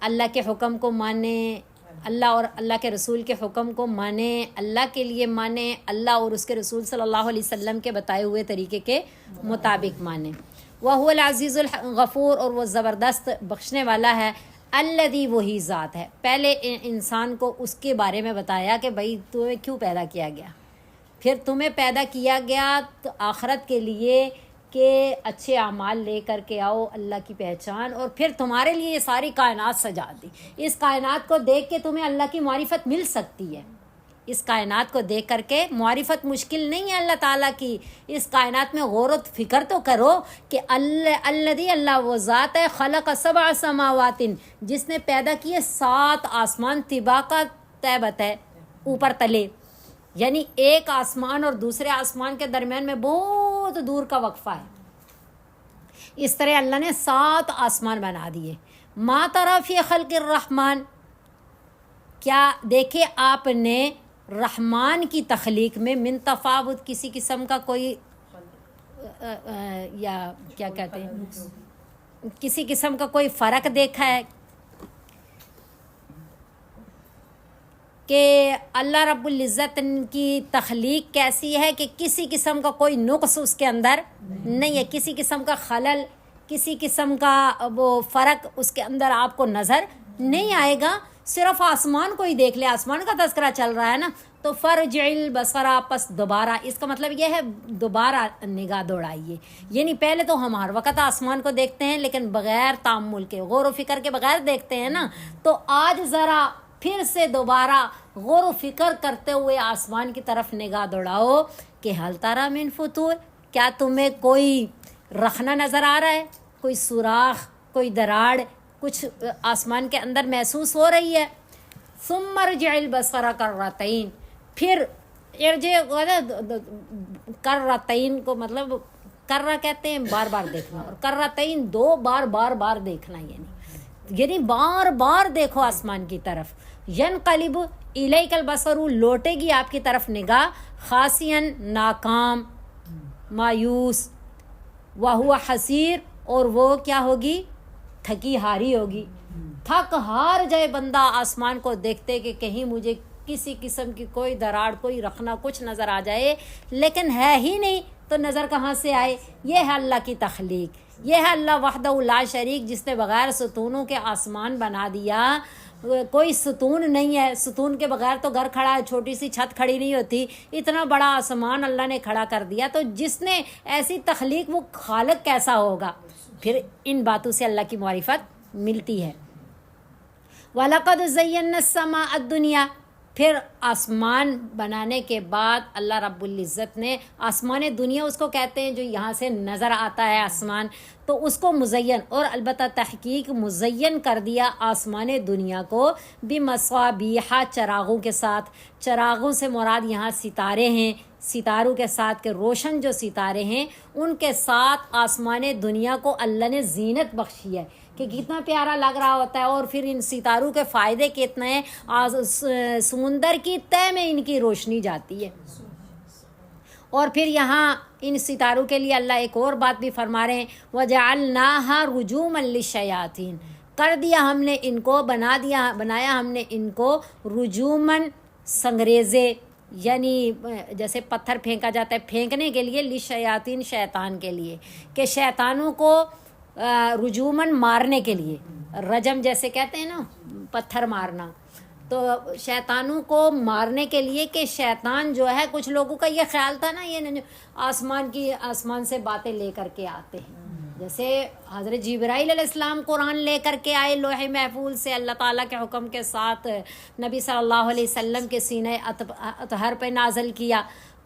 اللہ کے حکم کو مانیں، اللہ اور اللہ کے رسول کے حکم کو مانیں، اللہ کے لیے مانیں، اللہ اور اس کے رسول صلی اللہ علیہ وسلم کے بتائے ہوئے طریقے کے مطابق مانیں. وَهُوَ الْعَزِيزُ الْغَفُورُ، اور وہ زبردست بخشنے والا ہے. الذی، وہی ذات ہے. پہلے انسان کو اس کے بارے میں بتایا کہ بھائی تمہیں کیوں پیدا کیا گیا. پھر تمہیں پیدا کیا گیا تو آخرت کے لیے کہ اچھے اعمال لے کر کے آؤ، اللہ کی پہچان، اور پھر تمہارے لیے یہ ساری کائنات سجا دی. اس کائنات کو دیکھ کے تمہیں اللہ کی معرفت مل سکتی ہے. اس کائنات کو دیکھ کر کے معرفت مشکل نہیں ہے اللہ تعالیٰ کی. اس کائنات میں غور و فکر تو کرو کہ اللہ وہ ذات ہے خلق 7 سماوات، جس نے پیدا کیے 7 آسمان طباقہ تیبت ہے، اوپر تلے، یعنی ایک آسمان اور دوسرے آسمان کے درمیان میں بہت دور کا وقفہ ہے. اس طرح اللہ نے 7 آسمان بنا دیے. ما تری فی خلق الرحمن، کیا دیکھے آپ نے رحمان کی تخلیق میں من تفاوت، کسی قسم کا کوئی یا کیا کہتے ہیں، کسی قسم کا کوئی فرق دیکھا ہے کہ اللہ رب العزت کی تخلیق کیسی ہے کہ کسی قسم کا کوئی نقص اس کے اندر نہیں ہے، کسی قسم کا خلل، کسی قسم کا وہ فرق اس کے اندر آپ کو نظر نہیں آئے گا. صرف آسمان کو ہی دیکھ لے، آسمان کا تذکرہ چل رہا ہے نا، تو فرجع البصر، پس دوبارہ، اس کا مطلب یہ ہے دوبارہ نگاہ دوڑائیے. یعنی پہلے تو ہم ہر وقت آسمان کو دیکھتے ہیں لیکن بغیر تأمل کے، غور و فکر کے بغیر دیکھتے ہیں نا، تو آج ذرا پھر سے دوبارہ غور و فکر کرتے ہوئے آسمان کی طرف نگاہ دوڑاؤ کہ حل تری من فطور، کیا تمہیں کوئی رخنہ نظر آ رہا ہے، کوئی سوراخ، کوئی دراڑ کچھ آسمان کے اندر محسوس ہو رہی ہے. ثم ارجع البصر کرتین، پھر ارجع کرتین کو مطلب کرہ کہتے ہیں بار بار دیکھنا، اور کرتین 2 بار بار بار دیکھنا، یعنی بار بار دیکھو آسمان کی طرف. ینقلب الیک البصر، لوٹے گی آپ کی طرف نگاہ، خاسئا، ناکام، مایوس، وہو حسیر، اور وہ کیا ہوگی، تھکی ہاری ہوگی. تھک ہار جائے بندہ آسمان کو دیکھتے کہ کہیں مجھے کسی قسم کی کوئی دراڑ، کوئی رخنہ کچھ نظر آ جائے، لیکن ہے ہی نہیں تو نظر کہاں سے آئے. یہ ہے اللہ کی تخلیق، یہ ہے اللہ وحدہ لا شریک، جس نے بغیر ستونوں کے آسمان بنا دیا. کوئی ستون نہیں ہے، ستون کے بغیر تو گھر کھڑا ہے، چھوٹی سی چھت کھڑی نہیں ہوتی، اتنا بڑا آسمان اللہ نے کھڑا کر دیا. تو جس نے ایسی تخلیق، وہ خالق کیسا ہوگا. پھر ان باتوں سے اللہ کی معرفت ملتی ہے. وَلَقَدْ زَيَّنَّا السَّمَاءَ الدُّنْيَا، پھر آسمان بنانے کے بعد اللہ رب العزت نے آسمان دنیا اس کو کہتے ہیں جو یہاں سے نظر آتا ہے آسمان، تو اس کو مزین، اور البتہ تحقیق مزین کر دیا آسمان دنیا کو بمصابیح، چراغوں کے ساتھ. چراغوں سے مراد یہاں ستارے ہیں، ستاروں کے ساتھ، کہ روشن جو ستارے ہیں ان کے ساتھ آسمان دنیا کو اللہ نے زینت بخشی ہے کہ کتنا پیارا لگ رہا ہوتا ہے. اور پھر ان ستاروں کے فائدے کتنے ہیں، سمندر کی تہہ میں ان کی روشنی جاتی ہے. اور پھر یہاں ان ستاروں کے لیے اللہ ایک اور بات بھی فرما رہے ہیں، وَجَعَلْنَاهَا رُجُومًا لِلشَّيَاطِينِ، کر دیا ہم نے ان کو، بنایا ہم نے ان کو رجومن، سنگریزے، یعنی جیسے پتھر پھینکا جاتا ہے پھینکنے کے لیے، للشیاطین، شیطان کے لیے، کہ شیطانوں کو رجومن مارنے کے لیے، رجم جیسے کہتے ہیں نا پتھر مارنا، تو شیطانوں کو مارنے کے لیے، کہ شیطان جو ہے، کچھ لوگوں کا یہ خیال تھا نا، یہ آسمان سے باتیں لے کر کے آتے ہیں، جیسے حضرت جبرائیل علیہ السلام قرآن لے کر کے آئے لوح محفوظ سے، اللہ تعالیٰ کے حکم کے ساتھ نبی صلی اللہ علیہ وسلم کے سینہ اطہر پہ نازل کیا.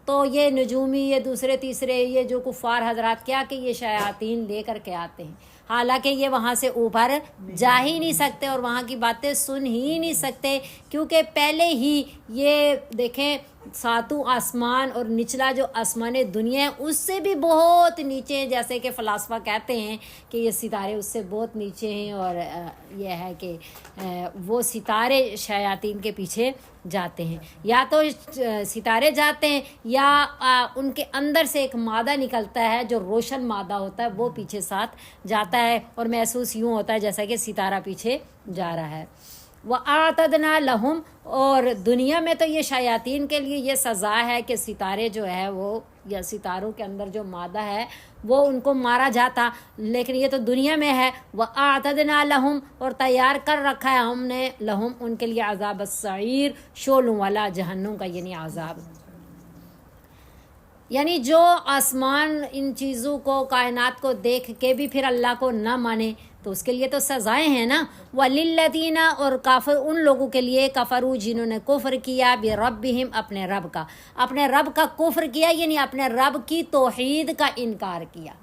تو یہ نجومی، یہ دوسرے تیسرے، یہ جو کفار حضرات کیا کہ یہ شیاطین لے کر کے آتے ہیں، حالانکہ یہ وہاں سے اوپر جا ہی نہیں سکتے اور وہاں کی باتیں سن ہی نہیں سکتے، کیونکہ پہلے ہی یہ دیکھیں 7 آسمان اور نچلا جو آسمان دنیا ہے اس سے بھی بہت نیچے ہیں، جیسے کہ فلاسفہ کہتے ہیں کہ یہ ستارے اس سے بہت نیچے ہیں، اور یہ ہے کہ وہ ستارے شیاطین کے پیچھے جاتے ہیں، یا تو ستارے جاتے ہیں یا ان کے اندر سے ایک مادہ نکلتا ہے جو روشن مادہ ہوتا ہے، وہ پیچھے ساتھ جاتا ہے، اور محسوس یوں ہوتا ہے جیسا کہ ستارہ پیچھے جا رہا ہے. وَأَعْتَدْنَا لَهُمْ، اور دنیا میں تو یہ شیاطین کے لیے یہ سزا ہے کہ ستارے جو ہے وہ، یا ستاروں کے اندر جو مادہ ہے وہ ان کو مارا جاتا، لیکن یہ تو دنیا میں ہے. وَأَعْتَدْنَا لَهُمْ، اور تیار کر رکھا ہے ہم نے، لہم، ان کے لیے، عذاب السعیر، شعلوں والا جہنم کا یعنی عذاب. یعنی جو آسمان ان چیزوں کو، کائنات کو دیکھ کے بھی پھر اللہ کو نہ مانے تو اس کے لیے تو سزائیں ہیں نا. وَلِلَّذِينَ، اور کافر ان لوگوں کے لیے، کفروا، جنہوں نے کفر کیا، بِرَبِّهِمْ، اپنے رب کا کفر کیا، یعنی اپنے رب کی توحید کا انکار کیا.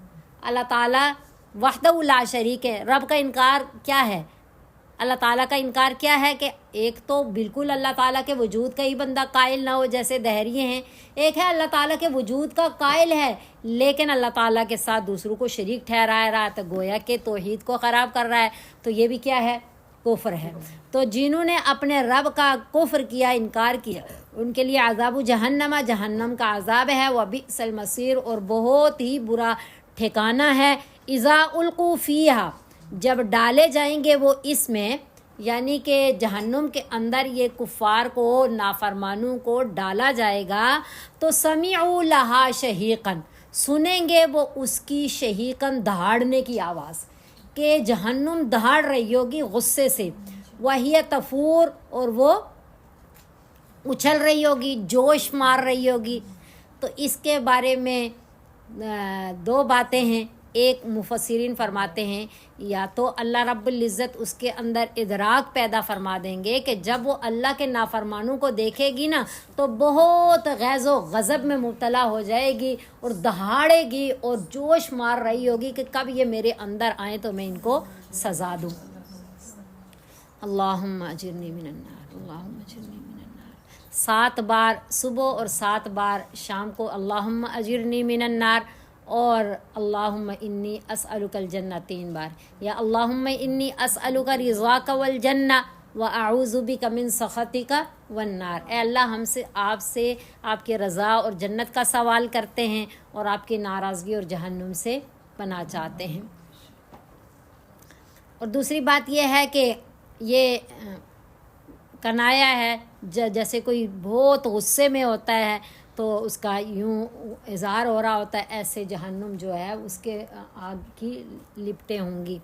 اللہ تعالیٰ وحدہ لا شریک ہے، رب کا انکار کیا ہے؟ اللہ تعالیٰ کا انکار کیا ہے کہ ایک تو بالکل اللہ تعالیٰ کے وجود کا ہی بندہ قائل نہ ہو جیسے دہریے ہیں، ایک ہے اللہ تعالیٰ کے وجود کا قائل ہے لیکن اللہ تعالیٰ کے ساتھ دوسروں کو شریک ٹھہرا رہا ہے، تو گویا کہ توحید کو خراب کر رہا ہے، تو یہ بھی کیا ہے؟ کفر ہے۔ تو جنہوں نے اپنے رب کا کفر کیا، انکار کیا، ان کے لیے عذاب جہنم، جہنم کا عذاب ہے، وبئس المصیر، اور بہت ہی برا ٹھکانہ ہے۔ اذا القوا فیہا، جب ڈالے جائیں گے وہ اس میں، یعنی کہ جہنم کے اندر یہ کفار کو، نافرمانوں کو ڈالا جائے گا، تو سمعوا لہا شہیقاً، سنیں گے وہ اس کی شہیقاً دہاڑنے کی آواز، کہ جہنم دہاڑ رہی ہوگی غصے سے، وہی تفور، اور وہ اچھل رہی ہوگی، جوش مار رہی ہوگی۔ تو اس کے بارے میں دو باتیں ہیں۔ ایک مفسرین فرماتے ہیں یا تو اللہ رب العزت اس کے اندر ادراک پیدا فرما دیں گے کہ جب وہ اللہ کے نافرمانوں کو دیکھے گی نا تو بہت غیظ و غضب میں مبتلا ہو جائے گی اور دہاڑے گی اور جوش مار رہی ہوگی کہ کب یہ میرے اندر آئیں تو میں ان کو سزا دوں۔ اللہم اجرنی من النار، اللہم اجرنی من النار، 7 بار صبح اور 7 بار شام کو اللہم اجرنی من النار، اور اللہم انی اسألک الجنہ 3 بار، یا اللہم انی اسألک رضاک والجنہ واعوذ بک من سخطک والنار۔ اے اللہ، ہم سے آپ کے رضا اور جنت کا سوال کرتے ہیں اور آپ کی ناراضگی اور جہنم سے پناہ چاہتے ہیں۔ اور دوسری بات یہ ہے کہ یہ کنایا ہے، جیسے کوئی بہت غصے میں ہوتا ہے تو اس کا یوں اظہار ہو رہا ہوتا ہے، ایسے جہنم جو ہے اس کے آگ کی لپٹیں ہوں گی۔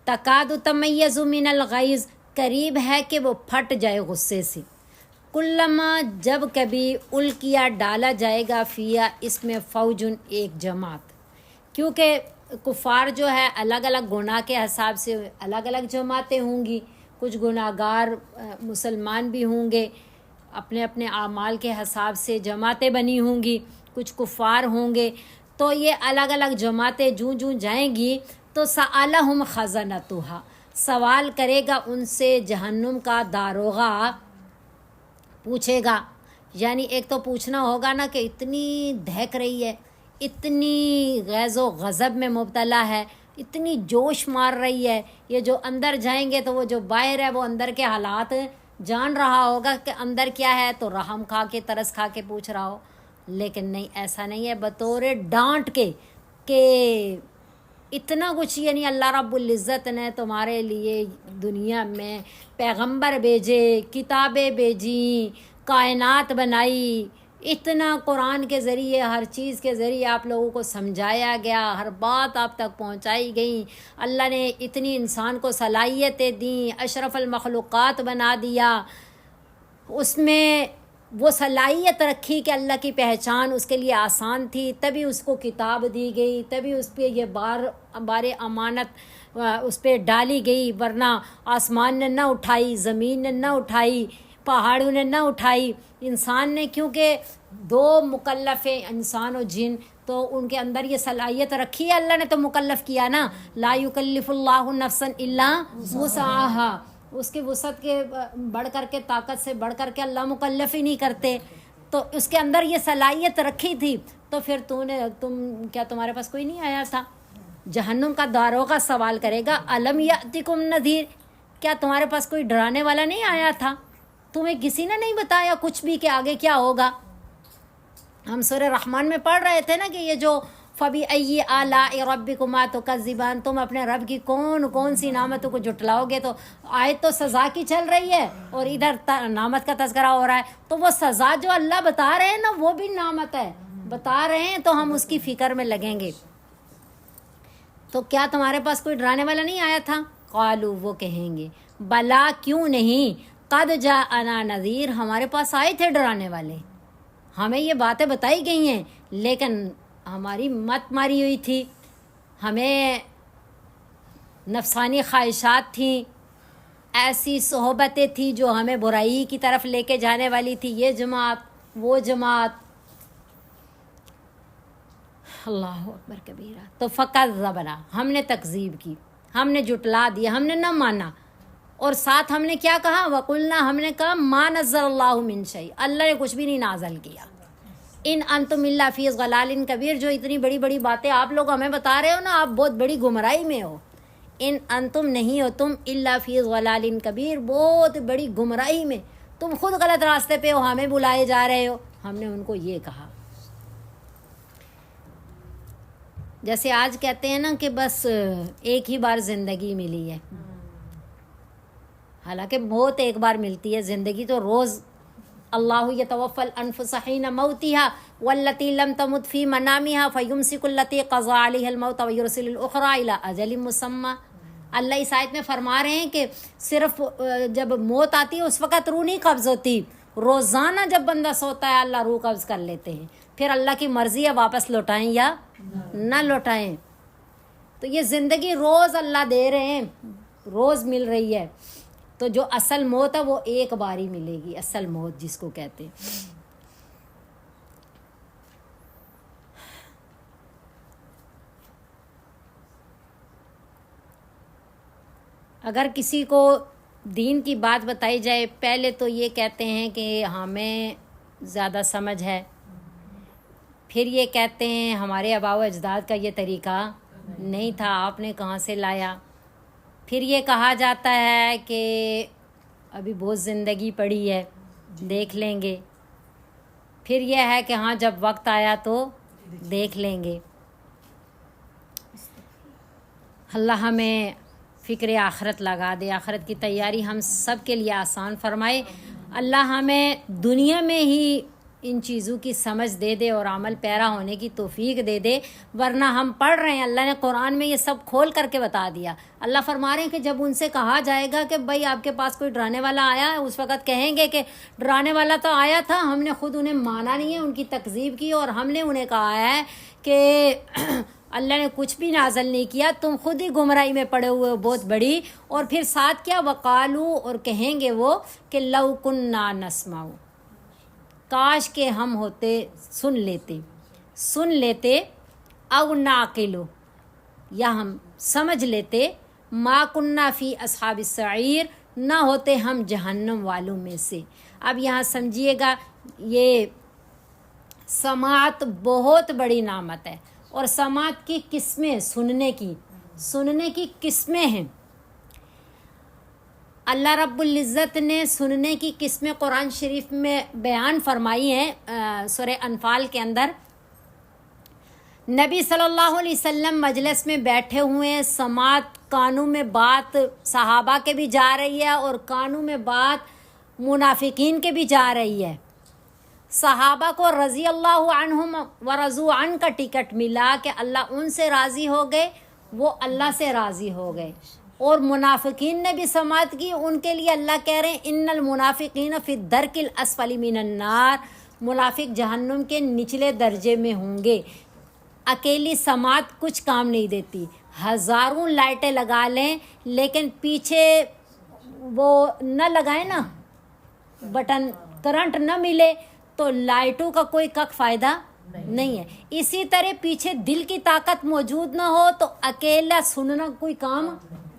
تکاد تمیز من الغیظ، قریب ہے کہ وہ پھٹ جائے غصے سے۔ کلما، جب کبھی، الکیا، ڈالا جائے گا، فیا، اس میں، فوجن، ایک جماعت، کیونکہ کفار جو ہے الگ الگ گناہ کے حساب سے الگ الگ جماعتیں ہوں گی، کچھ گناہ گار مسلمان بھی ہوں گے، اپنے اپنے اعمال کے حساب سے جماعتیں بنی ہوں گی، کچھ کفار ہوں گے، تو یہ الگ الگ جماعتیں جوں جائیں گی تو سألہم خزنتہا، سوال کرے گا ان سے جہنم کا داروغہ، پوچھے گا، یعنی ایک تو پوچھنا ہوگا نا کہ اتنی دہک رہی ہے، اتنی غیظ و غضب میں مبتلا ہے، اتنی جوش مار رہی ہے، یہ جو اندر جائیں گے تو وہ جو باہر ہے وہ اندر کے حالات جان رہا ہوگا کہ اندر کیا ہے، تو رحم کھا کے، ترس کھا کے پوچھ رہا ہو، لیکن نہیں، ایسا نہیں ہے، بطور ڈانٹ کے کہ اتنا کچھ، یعنی اللہ رب العزت نے تمہارے لیے دنیا میں پیغمبر بھیجے، کتابیں بھیجیں، کائنات بنائی، اتنا قرآن کے ذریعے، ہر چیز کے ذریعے آپ لوگوں کو سمجھایا گیا، ہر بات آپ تک پہنچائی گئی، اللہ نے اتنی انسان کو صلاحیتیں دیں، اشرف المخلوقات بنا دیا، اس میں وہ صلاحیت رکھی کہ اللہ کی پہچان اس کے لیے آسان تھی، تبھی اس کو کتاب دی گئی، تبھی اس پہ یہ بار امانت اس پہ ڈالی گئی، ورنہ آسمان نے نہ اٹھائی، زمین نے نہ اٹھائی، پہاڑوں نے نہ اٹھائی، انسان نے، کیونکہ 2 مکلف ہیں، انسان و جن، تو ان کے اندر یہ صلاحیت رکھی ہے، اللہ نے تو مکلف کیا نا، لا یکلف اللہ نفسا الا وسعہا، اس کی وسعت کے بڑھ کر کے، طاقت سے بڑھ کر کے اللہ مکلف ہی نہیں کرتے، تو اس کے اندر یہ صلاحیت رکھی تھی، تو پھر کیا تمہارے پاس کوئی نہیں آیا تھا؟ جہنم کا داروغہ سوال کرے گا، الم یأتکم نذیر، کیا تمہارے پاس کوئی ڈرانے والا نہیں آیا تھا؟ تمہیں کسی نے نہیں بتایا کچھ بھی کہ آگے کیا ہوگا؟ ہم سورہ رحمان میں پڑھ رہے تھے نا کہ یہ جو فَبِأَيِّ آلَاءِ رَبِّكُمَا تُكَذِّبَانِ، تم اپنے رب کی کون سی نعمتوں کو جھٹلاؤ گے؟ تو آیت تو سزا کی چل رہی ہے اور ادھر نعمت کا تذکرہ ہو رہا ہے، تو وہ سزا جو اللہ بتا رہے ہیں نا وہ بھی نعمت ہے، بتا رہے ہیں تو ہم اس کی فکر میں لگیں گے۔ تو کیا تمہارے پاس کوئی ڈرانے والا نہیں آیا تھا؟ قالوا، وہ کہیں گے، بلا، کیوں نہیں، قد جاءنا نذیر، ہمارے پاس آئے تھے ڈرانے والے، ہمیں یہ باتیں بتائی گئی ہیں لیکن ہماری مت ماری ہوئی تھی، ہمیں نفسانی خواہشات تھیں، ایسی صحبتیں تھیں جو ہمیں برائی کی طرف لے کے جانے والی تھی، یہ جماعت وہ جماعت، اللہ اکبر کبیرہ، تو فکذبنا، ہم نے تکذیب کی، ہم نے جھٹلا دیا، ہم نے نہ مانا، اور ساتھ ہم نے کیا کہا، وقلنا، ہم نے کہا ما نزل اللہ من شیء، اللہ نے کچھ بھی نہیں نازل کیا، ان انتم الا فی ضلال کبیر، جو اتنی بڑی بڑی باتیں آپ لوگ ہمیں بتا رہے ہو نا، آپ بہت بڑی گمراہی میں ہو، ان انتم نہیں ہو تم الا فی ضلال کبیر، بہت بڑی گمراہی میں، تم خود غلط راستے پہ ہو، ہمیں بلائے جا رہے ہو، ہم نے ان کو یہ کہا۔ جیسے آج کہتے ہیں نا کہ بس ایک ہی بار زندگی ملی ہے، حالانکہ موت ایک بار ملتی ہے، زندگی تو روز، اللہ یتوفی الانفس حین موتها والتی لم تمت فی منامها فیمسک التی قضى علیها الموت ویرسل الاخرى الی اجل مسمى۔ اللہ اس آیت میں فرما رہے ہیں کہ صرف جب موت آتی ہے اس وقت روح نہیں قبض ہوتی، روزانہ جب بندہ سوتا ہے اللہ روح قبض کر لیتے ہیں، پھر اللہ کی مرضی ہے واپس لوٹائیں یا نہ لوٹائیں۔ تو یہ زندگی روز اللہ دے رہے ہیں، روز مل رہی ہے، تو جو اصل موت ہے وہ ایک بار ہی ملے گی، اصل موت جس کو کہتے ہیں۔ اگر کسی کو دین کی بات بتائی جائے، پہلے تو یہ کہتے ہیں کہ ہمیں زیادہ سمجھ ہے، پھر یہ کہتے ہیں ہمارے آباء و اجداد کا یہ طریقہ نہیں تھا، آپ نے کہاں سے لایا، پھر یہ کہا جاتا ہے کہ ابھی بہت زندگی پڑی ہے، دیکھ لیں گے، پھر یہ ہے کہ ہاں جب وقت آیا تو دیکھ لیں گے۔ اللہ ہمیں فکر آخرت لگا دے، آخرت کی تیاری ہم سب کے لیے آسان فرمائے، اللہ ہمیں دنیا میں ہی ان چیزوں کی سمجھ دے دے اور عمل پیرا ہونے کی توفیق دے دے، ورنہ ہم پڑھ رہے ہیں، اللہ نے قرآن میں یہ سب کھول کر کے بتا دیا۔ اللہ فرما رہے ہیں کہ جب ان سے کہا جائے گا کہ بھائی آپ کے پاس کوئی ڈرانے والا آیا ہے، اس وقت کہیں گے کہ ڈرانے والا تو آیا تھا، ہم نے خود انہیں مانا نہیں ہے، ان کی تکذیب کی، اور ہم نے انہیں کہا ہے کہ اللہ نے کچھ بھی نازل نہیں کیا، تم خود ہی گمراہی میں پڑے ہوئے ہو بہت بڑی، اور پھر ساتھ کیا، وقالو، اور کہیں گے وہ کہ لو کننا نسمع، کاش کہ ہم ہوتے سن لیتے او ناقلو، یا ہم سمجھ لیتے، ما کننا فی اصحاب السعیر، نہ ہوتے ہم جہنم والوں میں سے۔ اب یہاں سمجھیے گا، یہ سماعت بہت بڑی نعمت ہے، اور سماعت کی قسمیں، سننے کی قسمیں ہیں۔ اللہ رب العزت نے سننے کی قسمیں قرآن شریف میں بیان فرمائی ہیں، سورہ انفال کے اندر۔ نبی صلی اللہ علیہ وسلم مجلس میں بیٹھے ہوئے ہیں، سماعت، کانوں میں بات صحابہ کے بھی جا رہی ہے، اور کانوں میں بات منافقین کے بھی جا رہی ہے۔ صحابہ کو رضی اللہ عنہم ورضوا عنہ کا ٹکٹ ملا کہ اللہ ان سے راضی ہو گئے، وہ اللہ سے راضی ہو گئے، اور منافقین نے بھی سماعت کی، ان کے لیے اللہ کہہ رہے ہیں ان المنافقین فی الدرک الاسفل من النار، منافق جہنم کے نچلے درجے میں ہوں گے۔ اکیلی سماعت کچھ کام نہیں دیتی، ہزاروں لائٹیں لگا لیں لیکن پیچھے وہ نہ لگائیں نا بٹن، کرنٹ نہ ملے تو لائٹوں کا کوئی فائدہ نہیں ہے۔ اسی طرح پیچھے دل کی طاقت موجود نہ ہو تو اکیلا سننا کوئی کام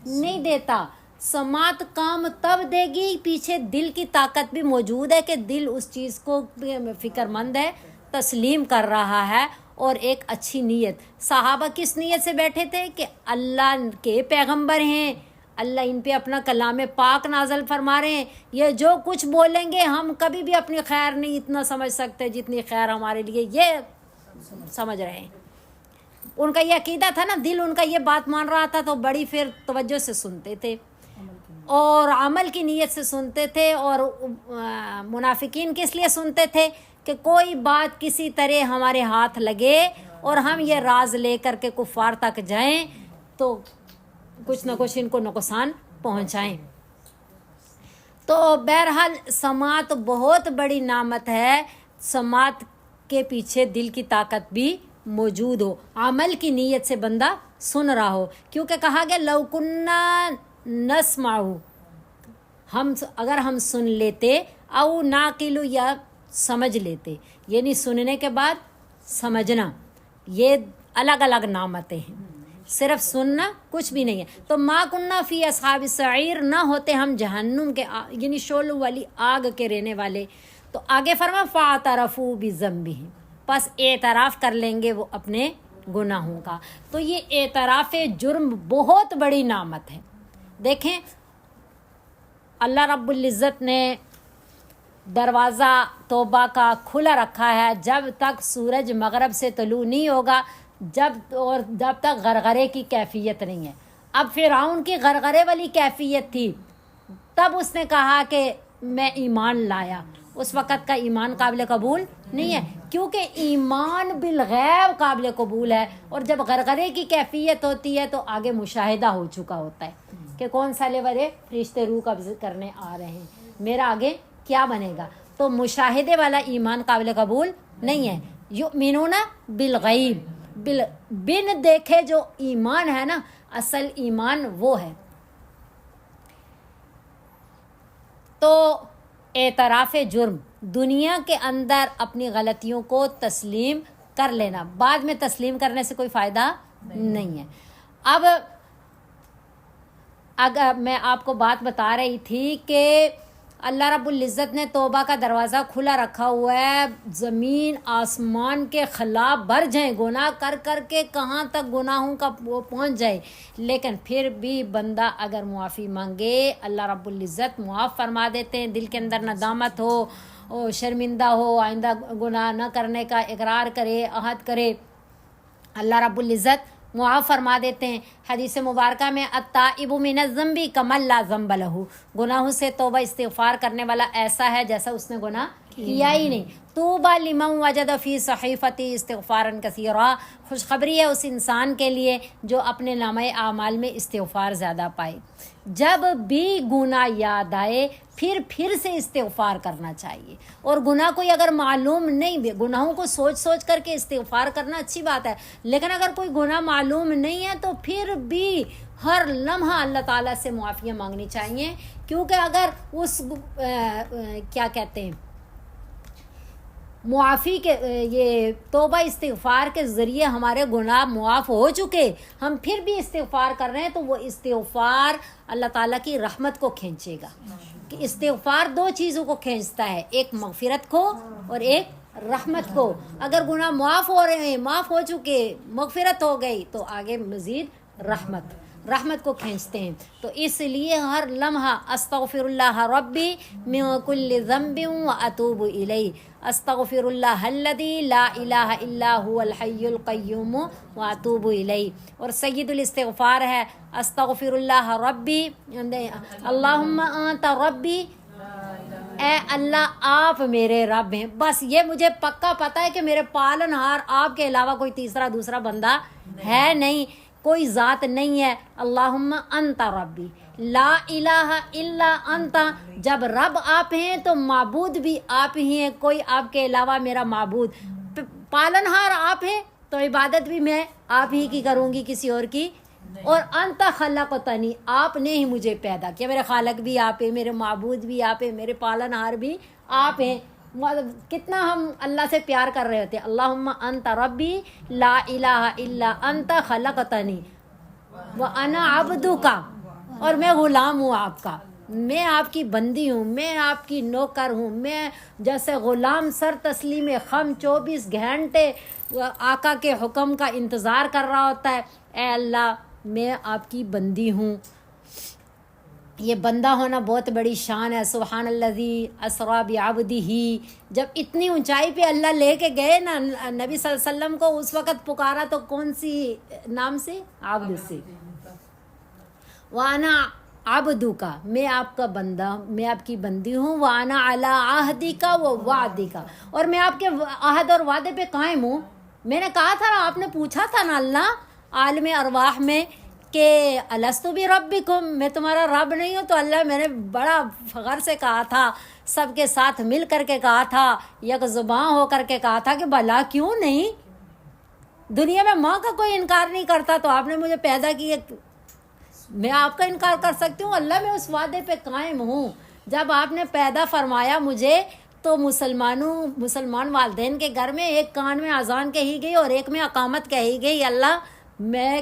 نہیں دیتا، سماعت کام تب دے گی پیچھے دل کی طاقت بھی موجود ہے، کہ دل اس چیز کو فکر مند ہے، تسلیم کر رہا ہے، اور ایک اچھی نیت۔ صحابہ کس نیت سے بیٹھے تھے کہ اللہ کے پیغمبر ہیں، اللہ ان پہ اپنا کلام پاک نازل فرما رہے ہیں، یہ جو کچھ بولیں گے ہم کبھی بھی اپنی خیر نہیں اتنا سمجھ سکتے جتنی خیر ہمارے لیے یہ سمجھ رہے ہیں۔ ان کا یہ عقیدہ تھا نا، دل ان کا یہ بات مان رہا تھا، تو بڑی پھر توجہ سے سنتے تھے اور عمل کی نیت سے سنتے تھے۔ اور منافقین کس لیے سنتے تھے کہ کوئی بات کسی طرح ہمارے ہاتھ لگے اور ہم یہ راز لے کر کے کفار تک جائیں تو کچھ نہ کچھ ان کو نقصان پہنچائیں۔ تو بہرحال سماعت بہت بڑی نعمت ہے، سماعت کے پیچھے دل کی طاقت بھی موجود ہو، عمل کی نیت سے بندہ سن رہا ہو، کیونکہ کہا گیا لو کننا نسمع، اگر ہم سن لیتے، او ناقلو، یا سمجھ لیتے، یعنی سننے کے بعد سمجھنا، یہ الگ الگ نعمتیں ہیں۔ صرف سننا کچھ بھی نہیں ہے. تو ما کننا فی اصحاب السعیر، نہ ہوتے ہم جہنم کے یعنی شعلوں والی آگ کے رہنے والے. تو آگے فرما فاعترفوا بذنبہم، پس اعتراف کر لیں گے وہ اپنے گناہوں کا. تو یہ اعتراف جرم بہت بڑی نعمت ہے. دیکھیں اللہ رب العزت نے دروازہ توبہ کا کھلا رکھا ہے جب تک سورج مغرب سے طلوع نہیں ہوگا، جب تک غرغرے کی کیفیت نہیں ہے. اب فرعون کی غرغرے والی کیفیت تھی، تب اس نے کہا کہ میں ایمان لایا. اس وقت کا ایمان قابل قبول نہیں ہے، کیونکہ ایمان بالغیب قابل قبول ہے. اور جب غرغرے کی کیفیت ہوتی ہے تو آگے مشاہدہ ہو چکا ہوتا ہے کہ کون سا لیورے فرشتے روح قبض کرنے آ رہے ہیں، میرا آگے کیا بنے گا. تو مشاہدے والا ایمان قابل قبول نہیں ہے. یؤمنون بالغیب، بن دیکھے جو ایمان ہے نا، اصل ایمان وہ ہے. تو اعتراف جرم، دنیا کے اندر اپنی غلطیوں کو تسلیم کر لینا، بعد میں تسلیم کرنے سے کوئی فائدہ نہیں ہے. اب اگر میں آپ کو بات بتا رہی تھی کہ اللہ رب العزت نے توبہ کا دروازہ کھلا رکھا ہوا ہے، زمین آسمان کے خلا بھر جائیں گناہ کر کر کے، کہاں تک گناہوں کا وہ پہنچ جائے، لیکن پھر بھی بندہ اگر معافی مانگے اللہ رب العزت معاف فرما دیتے ہیں. دل کے اندر ندامت ہو، شرمندہ ہو، آئندہ گناہ نہ کرنے کا اقرار کرے، عہد کرے، اللہ رب العزت معاف فرما دیتے ہیں. حدیث مبارکہ میں التائب من الذنب کمن لا ذنب لہ، گناہوں سے توبہ استغفار کرنے والا ایسا ہے جیسا اس نے گناہ کیا ہی نہیں. طوبی لمن وجد فی صحیفتی استغفارا کثیرا، خوشخبری ہے اس انسان کے لیے جو اپنے نامہ اعمال میں استغفار زیادہ پائے. جب بھی گناہ یاد آئے پھر سے استغفار کرنا چاہیے. اور گناہ کوئی اگر معلوم نہیں، گناہوں کو سوچ سوچ کر کے استغفار کرنا اچھی بات ہے، لیکن اگر کوئی گناہ معلوم نہیں ہے تو پھر بھی ہر لمحہ اللہ تعالیٰ سے معافیاں مانگنی چاہیے. کیونکہ اگر اس کیا کہتے ہیں معافی کے یہ توبہ استغفار کے ذریعے ہمارے گناہ معاف ہو چکے، ہم پھر بھی استغفار کر رہے ہیں، تو وہ استغفار اللہ تعالیٰ کی رحمت کو کھینچے گا. کہ استغفار دو چیزوں کو کھینچتا ہے، ایک مغفرت کو اور ایک رحمت کو. اگر گناہ معاف ہو رہے ہیں، معاف ہو چکے، مغفرت ہو گئی، تو آگے مزید رحمت کو کھینچتے ہیں. تو اس لیے ہر لمحہ استغفر اللہ ربی من کل ذنب واتوب الیہ، استغفر اللہ الذی لا الہ الا هو الحی القیوم واتوب الیہ. اور سید الاستغفار ہے استغفر اللہ ربی، اللہم انت ربی، اے اللہ آپ میرے رب ہیں. بس یہ مجھے پکا پتہ ہے کہ میرے پالن ہار آپ کے علاوہ کوئی دوسرا بندہ ہے نہیں، کوئی ذات نہیں ہے. اللہم انت ربی لا الہ الا انت، جب رب آپ ہیں تو معبود بھی آپ ہی ہیں، کوئی آپ کے علاوہ میرا معبود، پالنہار آپ ہیں تو عبادت بھی میں آپ ہی کی کروں گی، کسی اور کی. اور انت خلقتنی، آپ نے ہی مجھے پیدا کیا، میرے خالق بھی آپ ہیں، میرے معبود بھی آپ ہیں، میرے پالنہار بھی آپ ہیں. کتنا ہم اللہ سے پیار کر رہے ہوتے ہیں. اللہم انت ربی لا الہ الا انت خلقتنی وانا عبدک، اور میں غلام ہوں آپ کا، میں آپ کی بندی ہوں، میں آپ کی نوکر ہوں. میں جیسے غلام سر تسلیم خم 24 گھنٹے آقا کے حکم کا انتظار کر رہا ہوتا ہے، اے اللہ میں آپ کی بندی ہوں. یہ بندہ ہونا بہت بڑی شان ہے. سبحان الذی اسریٰ بعبدہ، جب اتنی اونچائی پہ اللہ لے کے گئے نا نبی صلی اللہ علیہ وسلم کو، اس وقت پکارا تو کون سی نام سے؟ عبد سے. وانا عبدک، میں آپ کا بندہ، میں آپ کی بندی ہوں. وانا علی عہدک و وعدک، اور میں آپ کے عہد اور وعدے پہ قائم ہوں. میں نے کہا تھا، آپ نے پوچھا تھا نا اللہ عالم ارواح میں کہ الست بربکم، میں تمہارا رب نہیں ہوں؟ تو اللہ میں نے بڑا فخر سے کہا تھا، سب کے ساتھ مل کر کے کہا تھا، یک زباں ہو کر کے کہا تھا کہ بھلا کیوں نہیں. دنیا میں ماں کا کوئی انکار نہیں کرتا، تو آپ نے مجھے پیدا کیا، میں آپ کا انکار کر سکتی ہوں؟ اللہ میں اس وعدے پہ قائم ہوں. جب آپ نے پیدا فرمایا مجھے تو مسلمان والدین کے گھر میں ایک کان میں اذان کہی گئی اور ایک میں اقامت کہی گئی. اللہ میں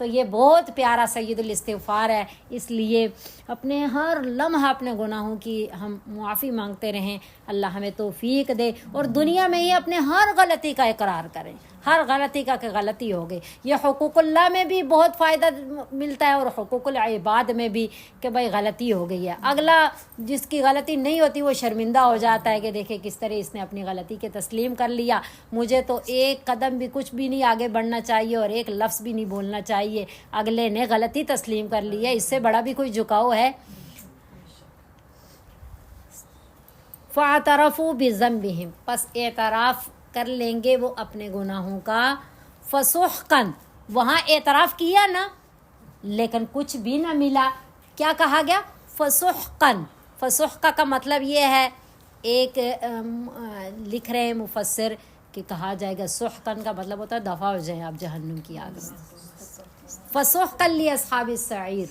تو یہ بہت پیارا سید الاستغفار ہے، اس لیے اپنے ہر لمحہ اپنے گناہوں کی ہم معافی مانگتے رہیں، اللہ ہمیں توفیق دے، اور دنیا میں ہی اپنے ہر غلطی کا اقرار کریں، ہر غلطی کا کہ غلطی ہو گئی۔ یہ حقوق اللہ میں بھی بہت فائدہ ملتا ہے اور حقوق العباد میں بھی کہ بھائی غلطی ہو گئی ہے۔ اگلا جس کی غلطی نہیں ہوتی وہ شرمندہ ہو جاتا ہے کہ دیکھیں کس طرح اس نے اپنی غلطی کے تسلیم کر لیا، مجھے تو ایک قدم بھی کچھ بھی نہیں آگے بڑھنا چاہیے اور ایک لفظ بھی نہیں بولنا چاہیے، اگلے نے غلطی تسلیم کر لی ہے، اس سے بڑا بھی کوئی جھکاؤ ہے۔ فَاعْتَرَفُوا بِذَنبِهِمْ، پس اعتراف کر لیں گے وہ اپنے گناہوں کا، فَسُحْقًا، وہاں اعتراف کیا نا لیکن کچھ بھی نہ ملا، کیا کہا گیا؟ فَسُحْقًا۔ فَسُحْقًا کا مطلب یہ ہے، ایک لکھ رہے ہیں مفسر کہ کہا جائے گا سحقاً کا مطلب ہوتا ہے دفع ہو جائیں آپ جہنم کی آگ میں۔ فَسُحْقًا لِأَصْحَابِ السَّعِيرِ،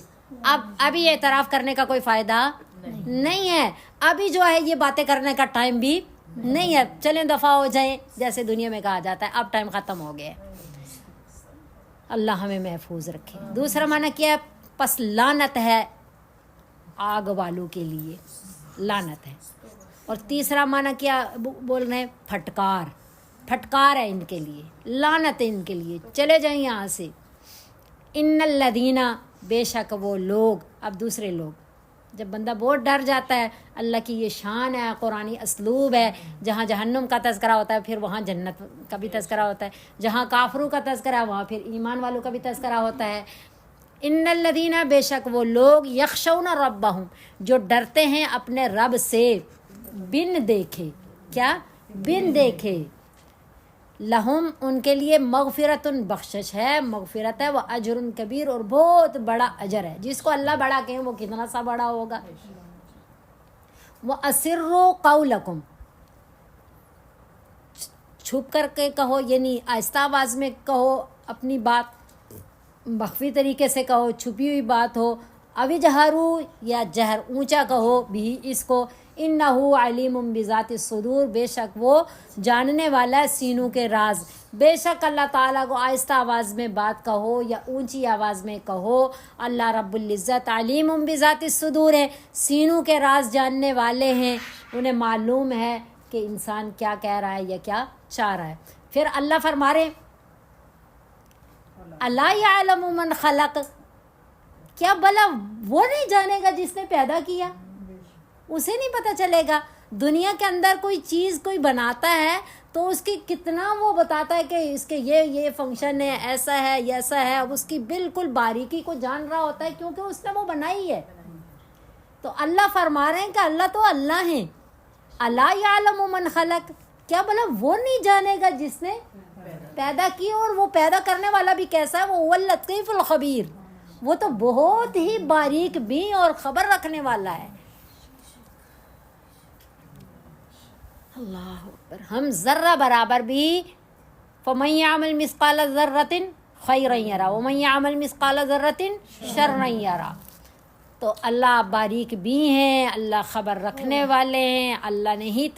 ابھی اعتراف کرنے کا کوئی فائدہ نہیں ہے، ابھی جو ہے یہ باتیں کرنے کا ٹائم بھی نہیں ہے، چلیں دفع ہو جائیں جیسے دنیا میں کہا جاتا ہے، اب ٹائم ختم ہو گیا ہے۔ اللہ ہمیں محفوظ رکھے۔ دوسرا معنی کیا ہے؟ پس لعنت ہے آگ والوں کے لیے، لعنت ہے۔ اور تیسرا معنی کیا بول رہے ہیں؟ پھٹکار، پھٹکار ہے ان کے لیے، لعنت ہے ان کے لیے، چلے جائیں یہاں سے۔ ان الذین، بے شک وہ لوگ، اب دوسرے لوگ، جب بندہ بہت ڈر جاتا ہے، اللہ کی یہ شان ہے، قرآنی اسلوب ہے، جہاں جہنم کا تذکرہ ہوتا ہے پھر وہاں جنت کا بھی تذکرہ ہوتا ہے، جہاں کافروں کا تذکرہ ہے وہاں پھر ایمان والوں کا بھی تذکرہ ہوتا ہے۔ ان الذین، بے شک وہ لوگ، یخشون ربہم، جو ڈرتے ہیں اپنے رب سے، بن دیکھے، کیا؟ بن دیکھے، لہم، ان کے لیے، مغفرت، بخشش ہے، مغفرت ہے، وہ اجر کبیر، اور بہت بڑا اجر ہے۔ جس کو اللہ بڑا کہیں وہ کتنا سا بڑا ہوگا۔ وَأَسِرُّوا قَوْلَكُمْ، چھپ کر کے کہو، یعنی آہستہ آواز میں کہو اپنی بات، مخفی طریقے سے کہو، چھپی ہوئی بات ہو، اوی جہرو، یا جہر اونچا کہو بھی اس کو، انہو علیم بذات الصدور، بے شک وہ جاننے والا ہے سینوں کے راز۔ بے شک اللہ تعالیٰ کو آہستہ آواز میں بات کہو یا اونچی آواز میں کہو، اللہ رب العزت علیم بذات الصدور ہے، سینوں کے راز جاننے والے ہیں، انہیں معلوم ہے کہ انسان کیا کہہ رہا ہے یا کیا چاہ رہا ہے۔ پھر اللہ فرما رہے الا یعلم من خلق، کیا بھلا وہ نہیں جانے گا جس نے پیدا کیا؟ اسے نہیں پتہ چلے گا؟ دنیا کے اندر کوئی چیز کوئی بناتا ہے تو اس کی کتنا وہ بتاتا ہے کہ اس کے یہ فنکشن ہے، ایسا ہے، ایسا ہے، اب اس کی بالکل باریکی کو جان رہا ہوتا ہے کیونکہ اس نے وہ بنائی ہے۔ تو اللہ فرما رہے ہیں کہ اللہ تو اللہ ہیں، الا یعلم من خلق، کیا بھلا وہ نہیں جانے گا جس نے پیدا کی؟ اور وہ پیدا کرنے والا بھی کیسا ہے؟ وہ هو اللطیف الخبیر، وہ تو بہت ہی باریک بھی اور خبر رکھنے والا ہے۔ اللہ اکبر۔ ہم ذرہ برابر بھی، فَمَن يَعْمَلْ مِثْقَالَ ذَرَّةٍ خَيْرًا يَرَهُ وَمَن يَعْمَلْ مِثْقَالَ ذَرَّةٍ شَرًّا يَرَهُ۔ تو اللہ باریک بھی ہیں، اللہ خبر رکھنے والے ہیں، اللہ نے ہی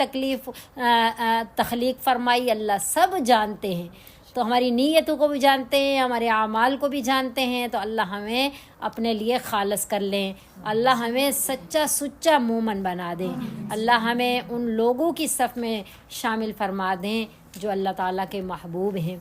تخلیق فرمائی، اللہ سب جانتے ہیں، تو ہماری نیتوں کو بھی جانتے ہیں، ہمارے اعمال کو بھی جانتے ہیں، تو اللہ ہمیں اپنے لیے خالص کر لیں، اللہ ہمیں سچا سچا مومن بنا دیں، اللہ ہمیں ان لوگوں کی صف میں شامل فرما دیں جو اللہ تعالیٰ کے محبوب ہیں۔